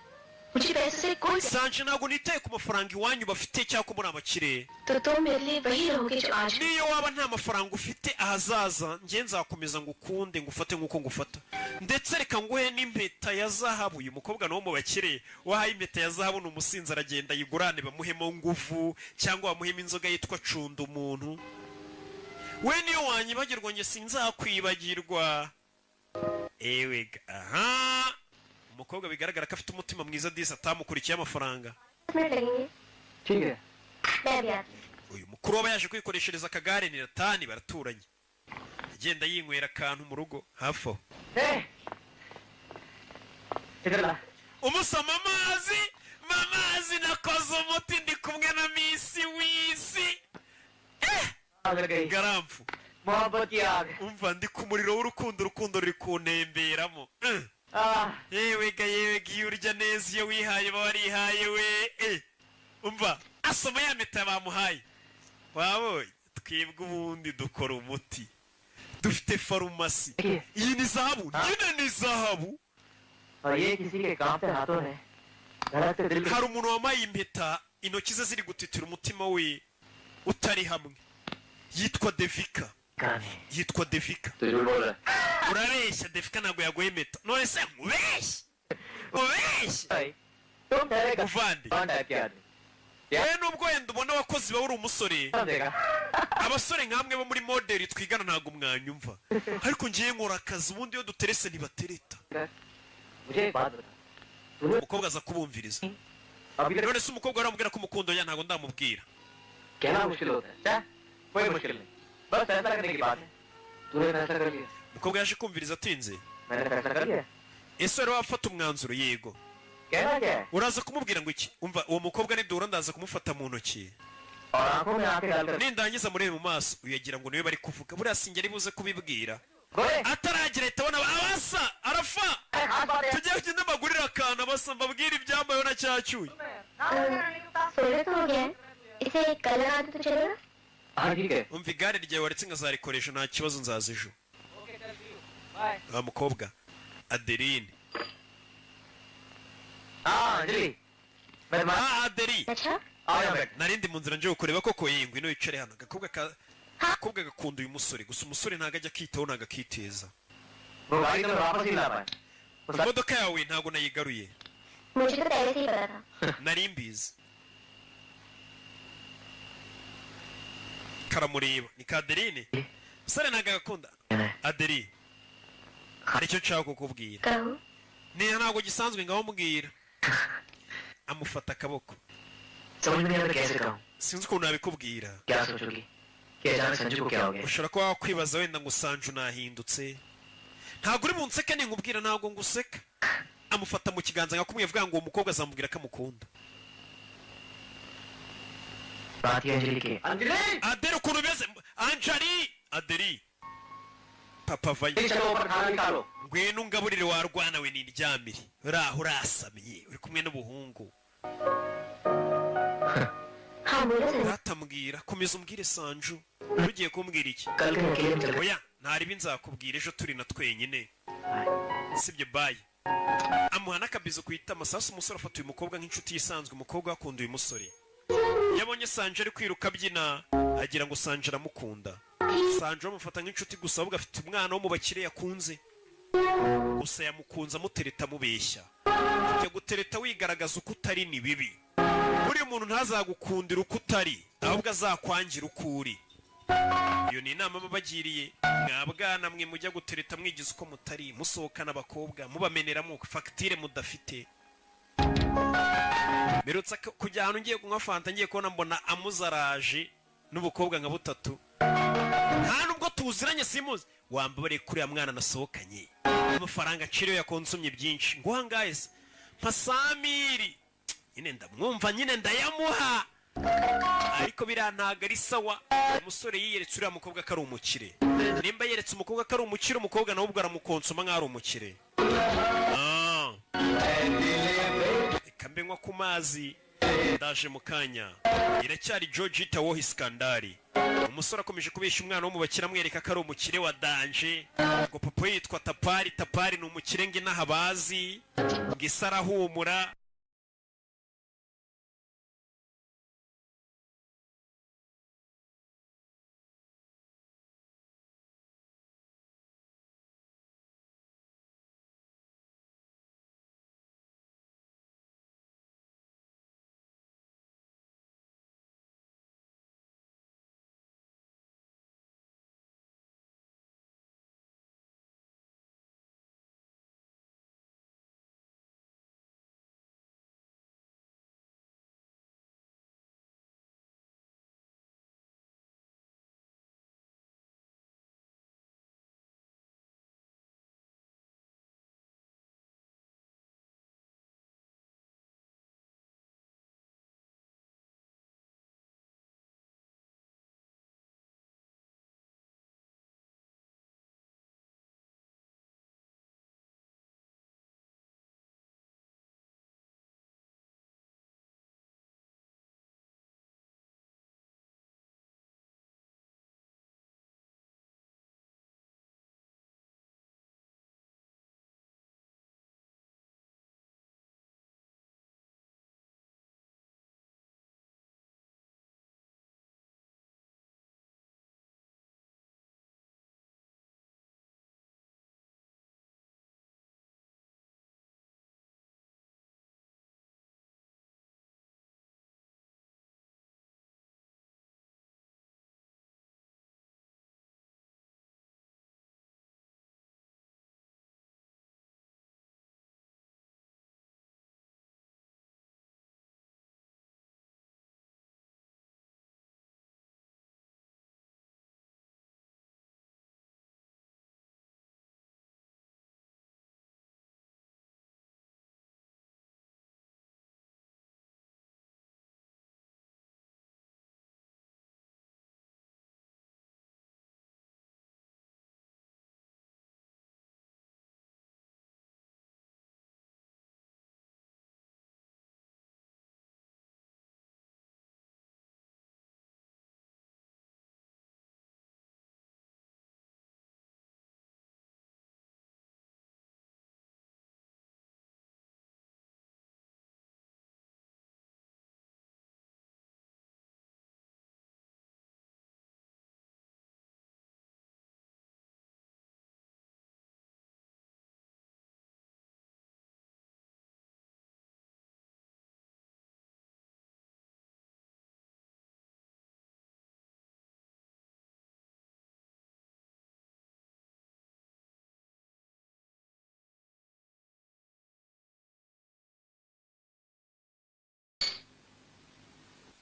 मुझे पैसे से कोई Sanje ntabwo nitaye ku mafaranga iwanyu bafite cyangwa ko muri abakire. तो तुम मेरे लिए वही रहोगे जो आज हो। niyo waba nta mafaranga ufite ahazaza njye nzakomeza ngukunde ngufate nk'uko ngufata, ndetse reka nguhe n'impeta ya zahabu. uyu mukobwa nawo mu bakire wahaye impeta ya zahabu ni umusinzi, aragenda yigurane bamuhemo nguvu cyangwa bamuhemo inzoga yitwa cunda umuntu. we niyo wanyibagirwa njye sinzakwibagirwa. ewega aha umukobwa bigaragara ko afite umutima mwiza disi atamukurikiye amafaranga. Minute लगेंगे। ठीक है मैं भी आती हूँ। uyu mukuru waba yaje kwikoreshereza akagare ni ratani, baraturanye, agenda yinywera akantu mu rugo hafi aho. इधर ला umusoma amazi nakoze umuti ndi kumwe na misi w'isi. अगर गई garamfu मोहब्बत की आग umva ndi ku muriro w'urukundo, urukundo ruri kuntemberamo. yewega iyo urya neza iyo wihaye baba warihaye we. umva asoma ya mpeta bamuhaye. wabonye twebwe ubundi dukora umuti, dufite farumasi. iyi ni zahabu, nyine ni zahabu. और ये किसी के कांपते हाथों ने धड़कते दिल hari umuntu wambaye impeta intoki ze ziri gutitira umutima we utari hamwe. yitwa Devika. yitwa Devika. urabeshya Devika ntabwo yaguye impeta. none se nkubeshye तुम ठहरे uvande टाइप के आदमी yewe nubwo wenda ubona abakozi bawe uri umusore, देगा abasore nk'amwe bo muri moderi twigana ntabwo mwanyumva, ariko ngiye nkora akazi ubundi iyo duterese ntibatereta. मुझे एक बात बता umukobwa aza kubumviriza. अभी तक none se umukobwa aramubwira ko umukundo ya ntabwo ndamubwira. कहना मुश्किल होता है क्या कोई मुश्किल नहीं बस फैसला करने की बात है तूने फैसला कर लिया umukobwa yaje kumviriza atinze. मैंने फैसला कर लिया ese wari wafata umwanzuro? yego. कहना क्या है uraza kumubwira ngo iki? umva uwo mukobwa niduhura ndaza kumufata mu ntoki, और आंखों में आंखें डालकर nindangiza murebe mu maso uyagira ngo niwe bari kuvuga, buriya sinjye ari buze kubibwira. गोरे ataragira ahita abona abasa arafa. खास बात है tujye kugenda mbagurira akantu abasa mbabwire ibyambayeho na cyacyuye. सोलह तो हो गया है। इसे कल लगा दे तो चलेगा? हाँ ठीक है umva igare ryawe waretse nkazarikoresha nta kibazo nzaza ejo. wa mukobwa Adeline. हाँ अंजलि मैं Adeli अच्छा आओ यहाँ बैठ narindi mu nzira nje kureba koko yingwi no yicare hano. agakobwa gakunda uyu musore, gusa umusore ntago ajya akitaho ntago akiteza. वो गाड़ी तो मैं वापस ही ला पाए imodoka yawe ntago nayigaruye, मुझे तो पहले से ही पता था। nari mbizi. karamureba ni ka Adeline. musore ntago agakunda Adeli. hari icyo nshaka kukubwira. कहो niyo ntabwo gisanzwe ngaho mbwira. amufata akaboko. समझ में नहीं आता कैसे कहूँ sinzi ukuntu nabikubwira. क्या सोचोगी कि अचानक संजू को क्या हो गया ushobora kuba wakwibaza wenda ngo Sanju nahindutse. ntabwo uri bunseke ninkubwira ntabwo nguseka. amufata mu kiganza nkakumwe avuga ngo uwo mukobwa azamubwira ko amukunda. बात ये अंजलि की Anjali Adeli ukuntu umeze Anjali. Adeli papa vayi चलो ऊपर खाना निकालो ngwino ungaburire warwana we niryamire uraho urasamye uri kumwe n'ubuhungu. हाँ बोलो Sanjay. uratambwira komeza umbwire Sanju. ugiye kumbwira iki? कल के अकेले में चल oya ntaribi nzakubwira ejo turi na twenyine sibyo. bayi amuha n'akabizo ku itama. sasa umusore afata uyu mukobwa nk'inshuti yisanzwe. umukobwa akunda uyu musore, yabonye Sanju ari kwiruka abyina agira ngo Sanju aramukunda. Sanju amufata nk'inshuti gusa ahubwo afite umwana wo mu bakire yakunze, gusa yamukunze amutereta amubeshya. kujya gutereta wigaragaza uko utari ni bibi. buriya umuntu ntazagukundira uko utari ahubwo azakwangira uko uri. iyo ni inama babagiriye. mwabwana mwe mujya gutereta mwigize uko mutari, musohokana abakobwa mubameneramo fagitire mudafite. Merutse kujya ahantu ngiye kunywa fanta ngiye kubona mbona amuzaraje n'ubukobwa nka butatu. nta nubwo tuziranye simuzi. wambabare kuri ya mwana nasohokanye amafaranga aciriyo yakonsumye byinshi ngo hangaye se mpa Samiri. nyine ndamwumva nyine ndayamuha, ariko biriya ntago ari sawa. umusore yiyeretse uriya mukobwa ko ari umukire. nimba yeretse umukobwa ko ari umukire, umukobwa nawe ubwo aramukonsoma nk'aho ari umukire. reka mbe nywa ku mazi ndaje mu kanya. Iracyari Georgita wo Iskandari. Umusore akomeje kubeshya umwana wo mu bakira amwereka ko ari umukire wa danje. Ngo papa yitwa Tapari. Tapari ni umukire nge n'ahabazi. Ngo isi arahumura.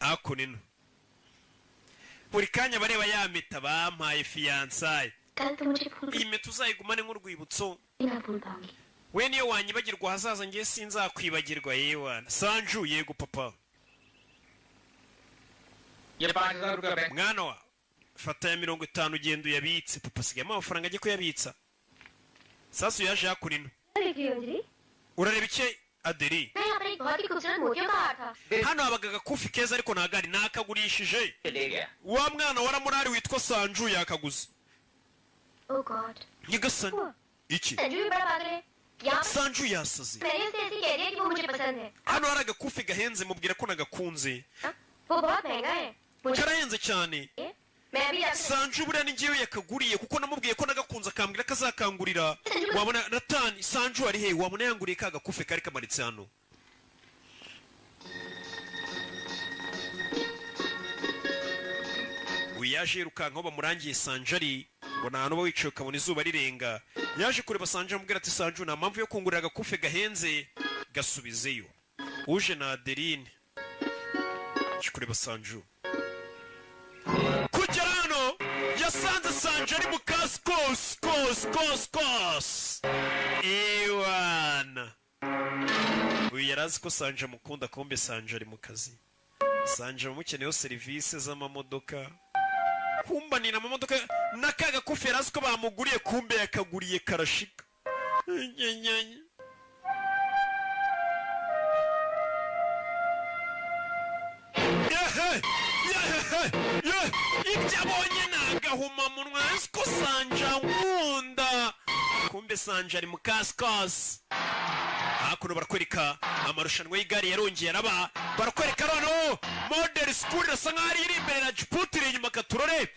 Ako nino. Buri kanya bareba ya mita bampaye fiançaye. Iyi mita uzayigumane nk'urwibutso. We niyo wanyibagirwa hazaza ngiye sinzakwibagirwa yewana. Sanju yego papa. Mwana wa fata ya 50 ugenda uyabitse papa sigama amafaranga agiye kuyabitsa. Sasa yaje yakurino. Urareba iki Aderi? Hano habaga agakufi keza ariko ntagari nakagurishije. Wa mwana waramurari witwa Sanju yakaguze. Oh God. Nyagasani. Iki? Sanju yasaze. Hano hari agakufi gahenze mubwira ko nagakunze. Karahenze cyane. Sanju buriya ni ngewe yakaguriye kuko namubwiye ko nagakunze akambwira kazakangurira. Wabona Natani Sanju ari he wabona yanguriye ka gakufi kari kamaritse hano. Uyaje rukanka bamurangiye Sanjari ngo nta no wicaye kabona izuba rirenga. Yaje kureba Sanju amubwira ati Sanju nta mpamvu yo kungurira agakufi gahenze gasubizeyo. Uje na Adeline. Kureba Sanju. Kugerano yasanze Sanjari mu kos. Ewana. Uyu yarazi ko Sanju amukunda kombe Sanjari mu kazi. Sanju amukeneyeho serivisi z'amamodoka. Kumba ni na mamodoka nakaga kufi yarazi ko bamuguriye kumbe yakaguriye karashika. ibyo abonye ni agahumamunwa ko Sanja nkunda kumbe Sanja ari mu kasikasi hakuno barakwereka amarushanwa y'igare yarongeye araba barakwereka noneho model school irasa nkaho iri imbere na Djibouti iri inyuma katurore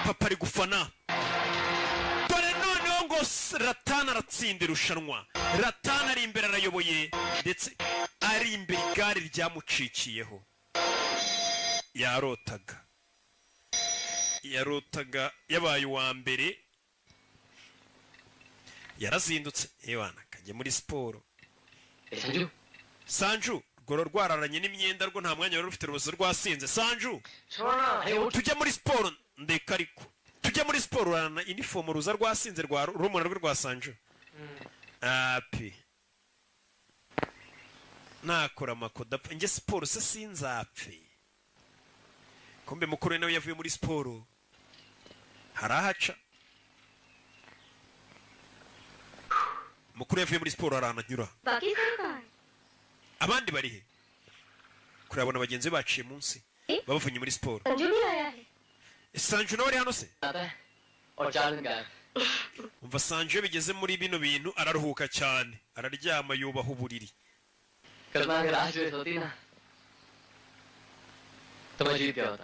papa ari gufana dore noneho ngo Ratana aratsinda irushanwa Ratana ari imbere arayoboye ndetse ari imbere igare ryamucikiyeho yarotaga yabaye uwa mbere yarazindutse yewana kajye muri siporo Sanju rwo rwararanye n'imyenda rwo nta mwanya wari rufite rubuze rwasinze Sanju tujye muri siporo ndeka ariko tujye muri siporo urana uniform ruza rwasinze rwa rumuna rwe rwa Sanju api nakora amakoda nge siporo se sinzapfe kombe mukuru nawe yavuye muri siporo harahaca mukuru yavuye muri siporo arananyura abandi bari he kurabona bagenzi baciye munsi babavuye muri siporo Sanju nawe ari hano se umva Sanju bigeze muri bino bintu araruhuka cyane araryama yubaha uburiri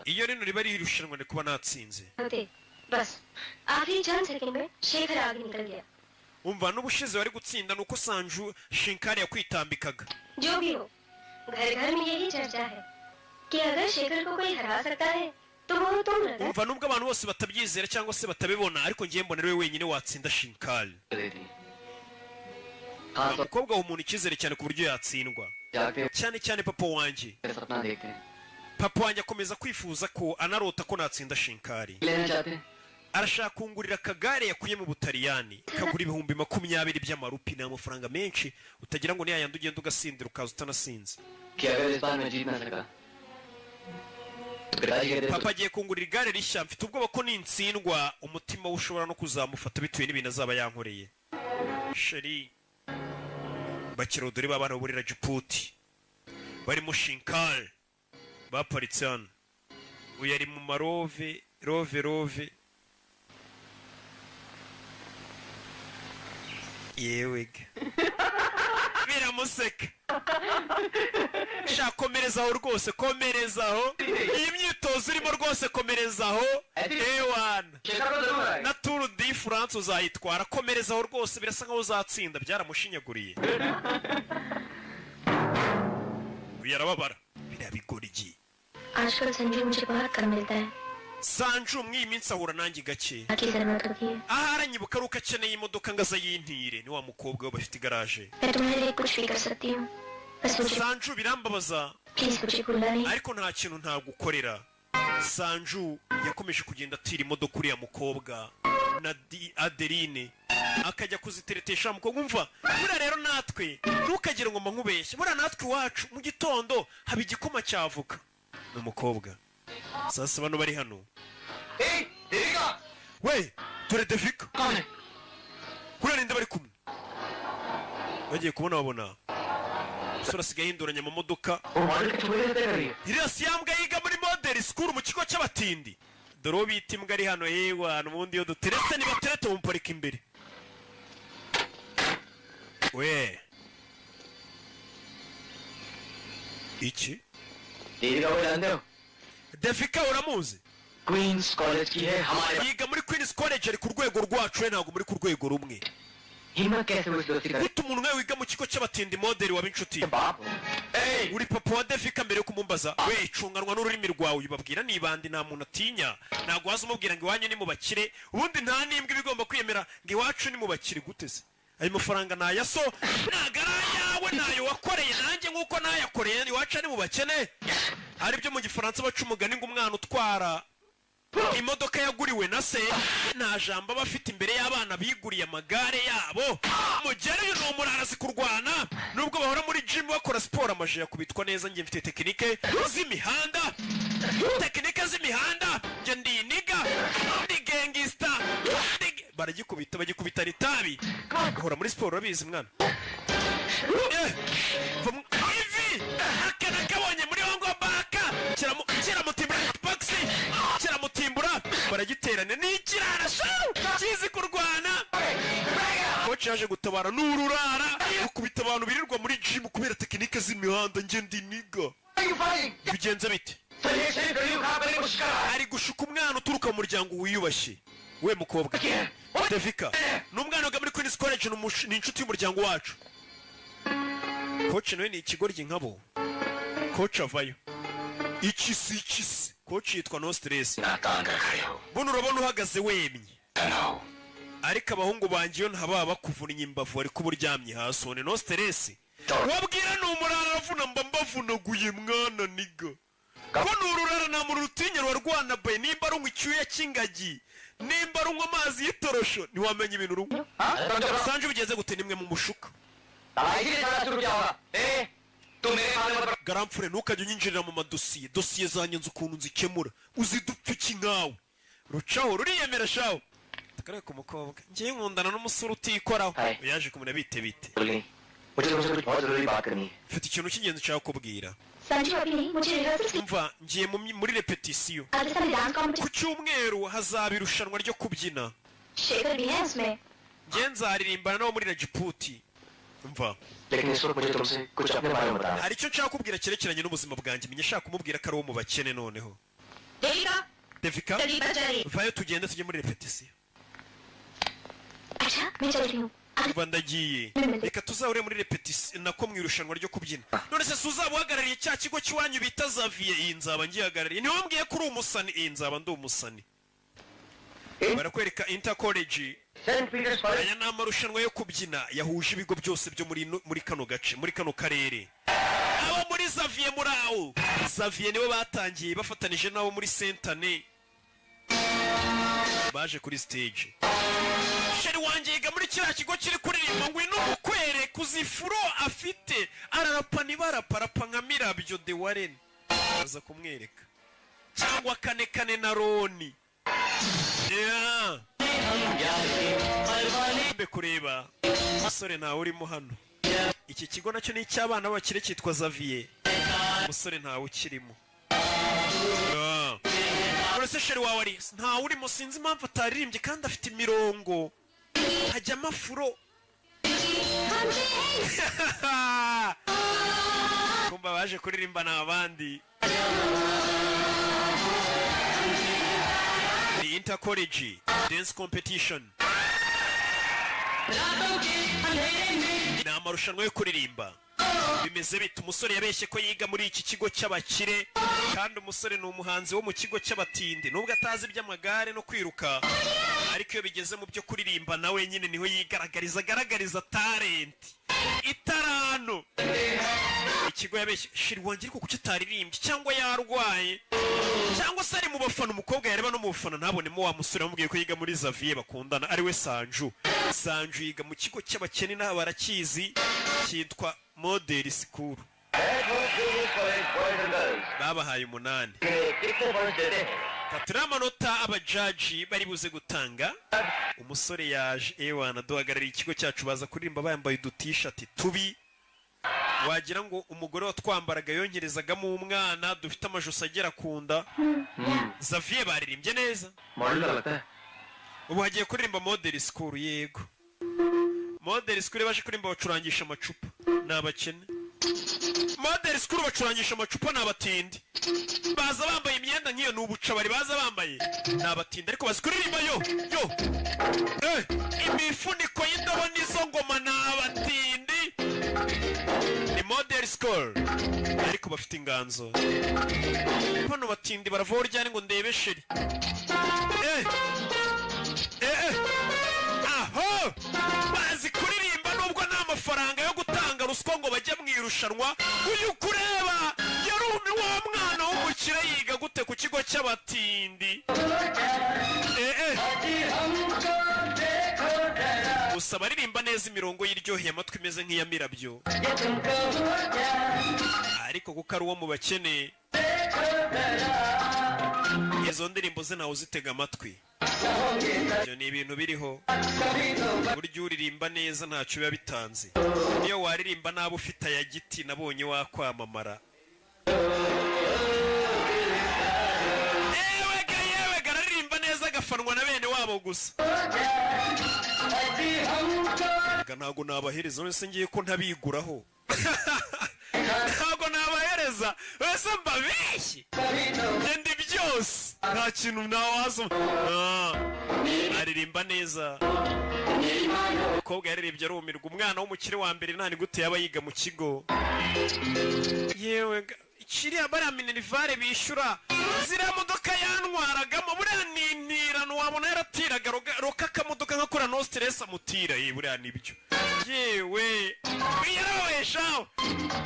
iyo rino riba ari irushanwa ni kuba natsinze umva n'ubushize wari gutsinda nuko Sanju Shinkari yakwitambikaga umva nubwo abantu bose batabyizera cyangwa se batabibona ariko ngiye mbona ariwe wenyine watsinda Shinkari umukobwa w'umuntu icyizere cyane ku buryo yatsindwa cyane cyane papa wanjye akomeza kwifuza ko anarota ko natsinda Shinkari arashaka kungurira akagare yakuye mu Butaliyani kagura 20,000 by'amarupi ni amafaranga menshi utagira ngo ni yayandi ugenda ugasindira ukaza utanasinze papa agiye kungurira igare rishya mfite ubwoba ko nintsindwa umutima we ushobora no kuzamufata bituye n'ibintu azaba yankoreye sheri bakirodore babana burira Djibouti bari mu Shinkari baparitse hano uyu ari mu marove rove yewega biramuseka shaka komerezaho rwose komerezaho iyi myitozo urimo rwose komerezaho ewana na Tour de France uzayitwara komerezaho rwose birasa nkaho uzatsinda byaramushinyaguriye uyu arababara birabigoryi आजकल संजू मुझे बहुत कम मिलता है Sanju mw'iyi minsi ahura nanjye gake aha aranyibuka ari uko akeneye imodoka ngo azayintire ni wa mukobwa we bafite igaraje Sanju birambabaza ariko nta kintu ntagukorera Sanju yakomeje kugenda atira imodoka uriya mukobwa na Adeline akajya kuziteretesha mukobwa umva buriya rero natwe ntukagire ngo nkubeshye buriya natwe iwacu mu gitondo haba igikoma cyavuka n'umukobwa sasa bano bari hano we dore Devika kuriya ninde bari kumwe bagiye kubona babona umusore asigaye ahinduranya mu modoka iriya si yambwa yiga muri model school mu kigo cy'abatindi dore uwo bita imbwa ari hano yewe n'ubundi iyo duteretse nibaterete muparika imbere we iki Devika uramuzi Queen's College की है हमारे yiga muri Queen's College ari ku rwego rwacu ntabwo muri ku rwego rumwe हिम्मत कैसे हुई दोस्ती करे gute umuntu nawe wiga mu kigo cy'abatindi model waba inshuti uri papa wa Devika mbere yo kumumbaza we cunganwa n'ururimi rwawe ubabwira nibandi nta muntu atinya ntabwo waza umubwira ngo iwanyu ni mu bakire ubundi nta nimbwa bigomba kwiyemera ngo iwacu ni mu bakire gute se ayo mafaranga naya so nagara yawe nayo wakoreye nanjye nkuko nayakoreye iwacu ni mu bakene hari byo mu gifaransa baca umugani ngo umwana utwara imodoka yaguriwe na se nta jambo bafite imbere y'abana biguriye amagare yabo mugere uyu ni umurarazi kurwana nubwo bahora muri gym bakora siporo amaje yakubitwa neza njye mfite tekinike z'imihanda njye ndi niga ndi gangista bagikubita ritabi bahora muri siporo urabizi mwana ivi akana kabonye muri hongo baka kiramo cyaje gutabara n'ururara ukubita abantu birirwa muri gym kubera tekinike z'imihanda nge ndi niga bigenze bite ari gushuka umwana uturuka mu muryango wiyubashye we mukobwa Devika n'umwana wiga muri Queen's College ni inshuti y'umuryango wacu coach nawe ni ikigoryi nkabo coach avayo ikisi coach yitwa No Stress buno urabona uhagaze wemye ariko abahungu bangiye ntaba bakuvunnye imbavu ari kuburyamye hasi one No Stress wabwira n'umurara avuna mbavunaguye mwana niga ko n'ururara nta muntu rutinya rwarwana baye nimba ari icyuya cy'ingagi nimba ari amazi y'itorosho ntiwamenya ibintu rumwe sanje bigeze gute nimwe mu mushuka garamfure ntukajya unyinjirira mu dosiye zanjye nzi ukuntu nzikemura uzidupfa iki nkawe rucaho ruriyemera shaho takareka umukobwa ngiye nkundana n'umusore utikoraho yaje kumuna bite mfite ikintu cy'ingenzi nshaka kubwira umva ngiye muri repetisiyo ku cyumweru hazaba irushanwa ryo kubyina ngiye nzaririmbana nabo muri Rajputi umva hari icyo nshaka kubwira cyerekeranye n'ubuzima bwanjye menye shaka kumubwira ko ari uwo mu bakene noneho Devika vayo tugende tujye muri repetisiyo umva ndagiye reka tuzahure muri repetisiyo nako mu irushanwa ryo kubyina none se uzaba uhagarariye cya kigo cy'iwanyu bita Xavier iyi nzaba ngihagarariye ntiwambwiye ko uri umusani iyi nzaba ndi umusani barakwereka Inter College aya ni amarushanwa yo kubyina yahuje ibigo byose byo muri kano gace muri kano karere abo muri Xavier muri aho Xavier nibo batangiye bafatanije nabo muri Saint-Anne baje kuri stage sheri wanjye yiga muri kiriya kigo kiri kuririmba ngo ino mukwere kuzifuro afite ararapa nibaraparapa nka Mirabyo de Warren aza kumwereka cyangwa kane na Roni mbe kureba umusore ntawe urimo hano iki kigo nacyo ni icy'abana b'abakire cyitwa Xavier umusore ntawe ukirimo uretse sheri wawe ari ntawe urimo sinzi impamvu ataririmbye kandi afite imirongo hajya amafuro kumva baje kuririmbana abandi the Inter College dance competition ni amarushanwa yo kuririmba bimeze bite umusore yabeshye ko yiga muri iki kigo cy'abakire kandi umusore ni umuhanzi wo mu kigo cy'abatindi nubwo atazi iby'amagare no kwiruka ariko iyo bigeze mu byo kuririmba nawe nyine niho yigaragariza talent itarano ikigo yabeshye shiri wanjye ariko kuki ataririmbye cyangwa yarwaye cyangwa se ari mu bafana umukobwa yareba no mu bafana ntabonemo wa musore wamubwiye ko yiga muri Xavier bakundana ari we Sanju yiga mu kigo cy'abakene n'aba barakizi cyitwa Model School babahaye 8 tatira amanota abajaji bari buze gutanga umusore yaje ewana duhagarariye ikigo cyacu baza kuririmba bayambaye udut-shirt tubi wagira ngo umugore watwambaraga yongerezagamo umwana dufite amajosi agera kunda Xavier baririmbye neza ubu hagiye kuririmba Model School yego Model School baje kuririmba bacurangisha amacupa n'abakene Model School bacurangisha amacupa n'abatindi baza bambaye imyenda nk'iyo n'ubuca bari baza bambaye n'abatindi ariko bazikuririmba yo imifuniko y'indobo n'izo ngoma n'abatindi ni Model School ariko bafite inganzo bano batindi baravura ryane ngo ndebe sheri aho bazi kuririmba nubwo nta mafaranga yo gutanga ruswa ngo bajye mu irushanwa uyu kureba yari wa mwana w'umukire yiga gute ku kigo cy'abatindi gusa baririmba neza imirongo y'iryoheye amatwi imeze nk'iya Mirabyo ariko kuko ari uwo mu bakene izo ndirimbo ze nawe uzitega amatwi ibyo ni ibintu biriho burya uririmba neza ntacyo biba bitanze iyo waririmba nabi ufite aya giti nabonye wakwamamara yewe gararirimba neza agafanwa na bene wabo zabo gusa ntabwo nabahereza wese ngiye ko ntabiguraho ntabwo nabahereza wese mbabeshye ngende byose nta kintu nawazo aririmba neza umukobwa yaririmbye arumirwa umwana w'umukire wa mbere nta ni gute yaba yiga mu kigo yewe kiriya bariya minerivare bishyura ziriya modoka yantwaragamo buriya nintirano wabona yaratiraga roka akamodoka nka kora no stress amutira buriya nibyo yewe yarabeshaho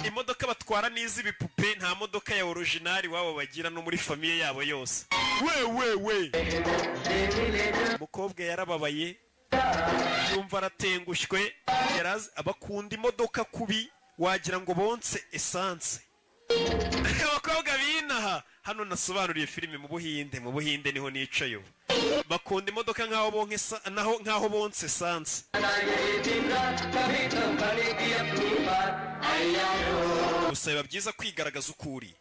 imodoka batwara n'iz'ibipupe nta modoka ya originali wabo bagira no muri famiye yabo yose we umukobwa yarababaye yumva aratengushywe yarazi abakunda imodoka kubi wagira ngo bonse essence abakobwa binaha hano nasobanuriye filime mu Buhinde niho nicaye bakunda imodoka nkaho bonse essence gusa biba byiza kwigaragaza ukuri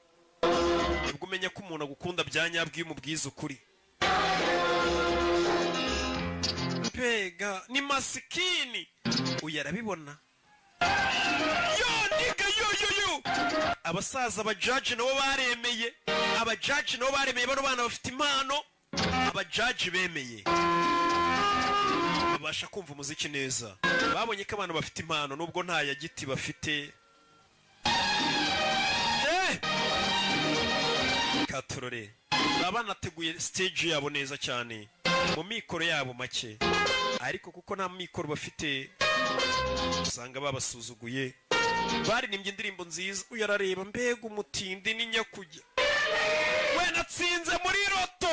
nibwo umenya ko umuntu agukunda bya nyabwo iyo umubwiza ukuri pega ni masikini uyarabibona abasaza abajaji nabo baremeye bano bana bafite impano abajaji bemeye babasha kumva umuziki neza babonye ko abantu bafite impano nubwo nta ya giti bafite katurore baba banateguye stage yabo neza cyane mu mikoro yabo make ariko kuko nta mikoro bafite usanga babasuzuguye baririmbye indirimbo nziza uyarareba mbega umutindi n'inyakujya we natsinze muri roto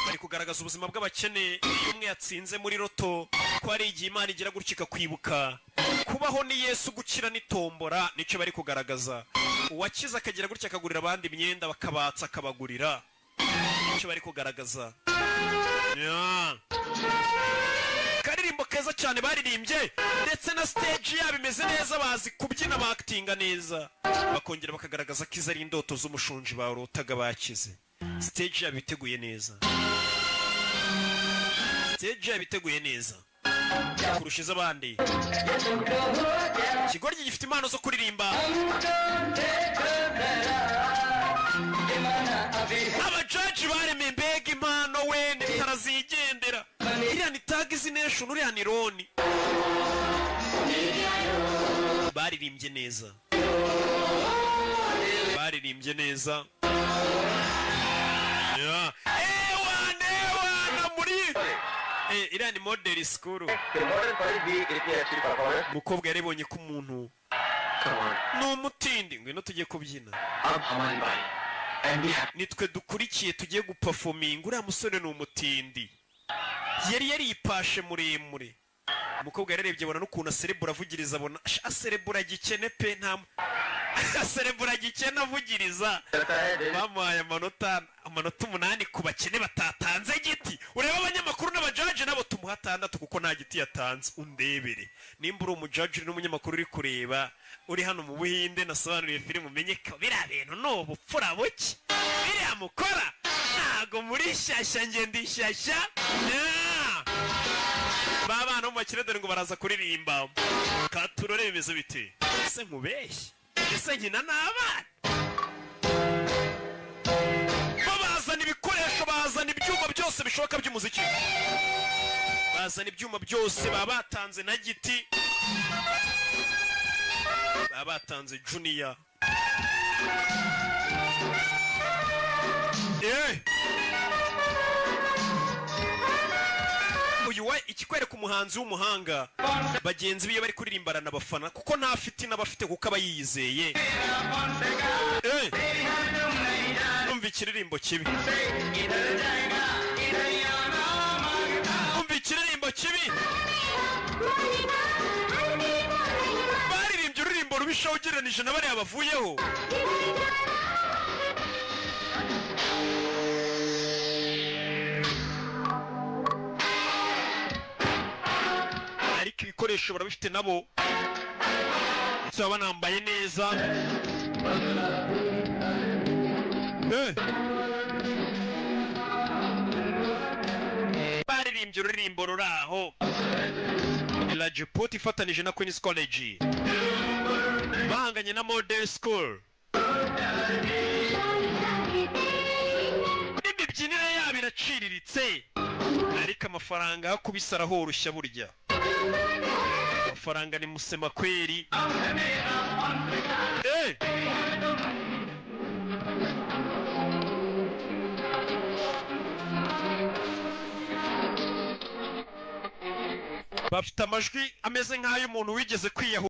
bari kugaragaza ubuzima bw'abakene iyo umwe yatsinze muri roto ko ari igihe Imana igira gutya ikakwibuka kubaho ni Yesu gukira n'itombora nicyo bari kugaragaza uwakize akagira gutya akagurira abandi imyenda bakabatsa akabagurira nicyo bari kugaragaza karirimbo keza cyane baririmbye ndetse na stage yabo imeze neza bazi kubyina bakitinga neza bakongera bakagaragaza ko izo ari indoto z'umushonji barotaga bakize stage yabo iteguye neza kurusha iz'abandi ikigoryi gifite impano zo kuririmba abajaji baremeye mbega impano we ntitarazigendera iriya ni tag izi nation uriya ni roni baririmbye neza ewana muri iriya ni model school umukobwa yarebonye ko umuntu ni umutindi ngwino tujye kubyina nitwe dukurikiye tugiye guperforminga uriya musore ni umutindi yari yaripashe muremure umukobwa yararebye abona n'ukuntu aserebura avugiriza abona aserebura gikene pe nta aserebura gikene avugiriza bamuhaye amanota 8 ku bakene batatanze giti ureba abanyamakuru n'abajaji nabo tumuha 6 kuko nta giti yatanze undebere nimba uri umujaji n'umunyamakuru uri kureba uri hano mu Buhinde nasobanuriye filime umenye ko biriya bintu no bupfura buke biriya mukora ntago muri shyashya ngende shyashya babana mu bakire dore ngo baraza kuririmba katurore bimeze bite ese nkubeshye ese nkina n'abana bazana ibikoresho bazana ibyuma byose bishoboka by'umuziki bazana ibyuma byose baba batanze na giti baba batanze junior uyu we ikikwereka umuhanzi w'umuhanga bagenzi biye bari kuririmbana n'abafana kuko nta fiti n'abafite kuko aba yiyizeye umva ikiririmbo kibi baririmbye ururirimbo rubishaho ugereranije na bariya bavuyeho ariko ibikoresho barabifite nabo baba banambaye neza baririmbye ururirimbo ruraho Rajput ifatanije na Queen's College bahanganye na Model School imibyinire yabo iraciriritse ariko amafaranga yo kubisara horushya burya amafaranga ni musema kweri bafite amajwi ameze nk'ay'umuntu wigeze kwiyahura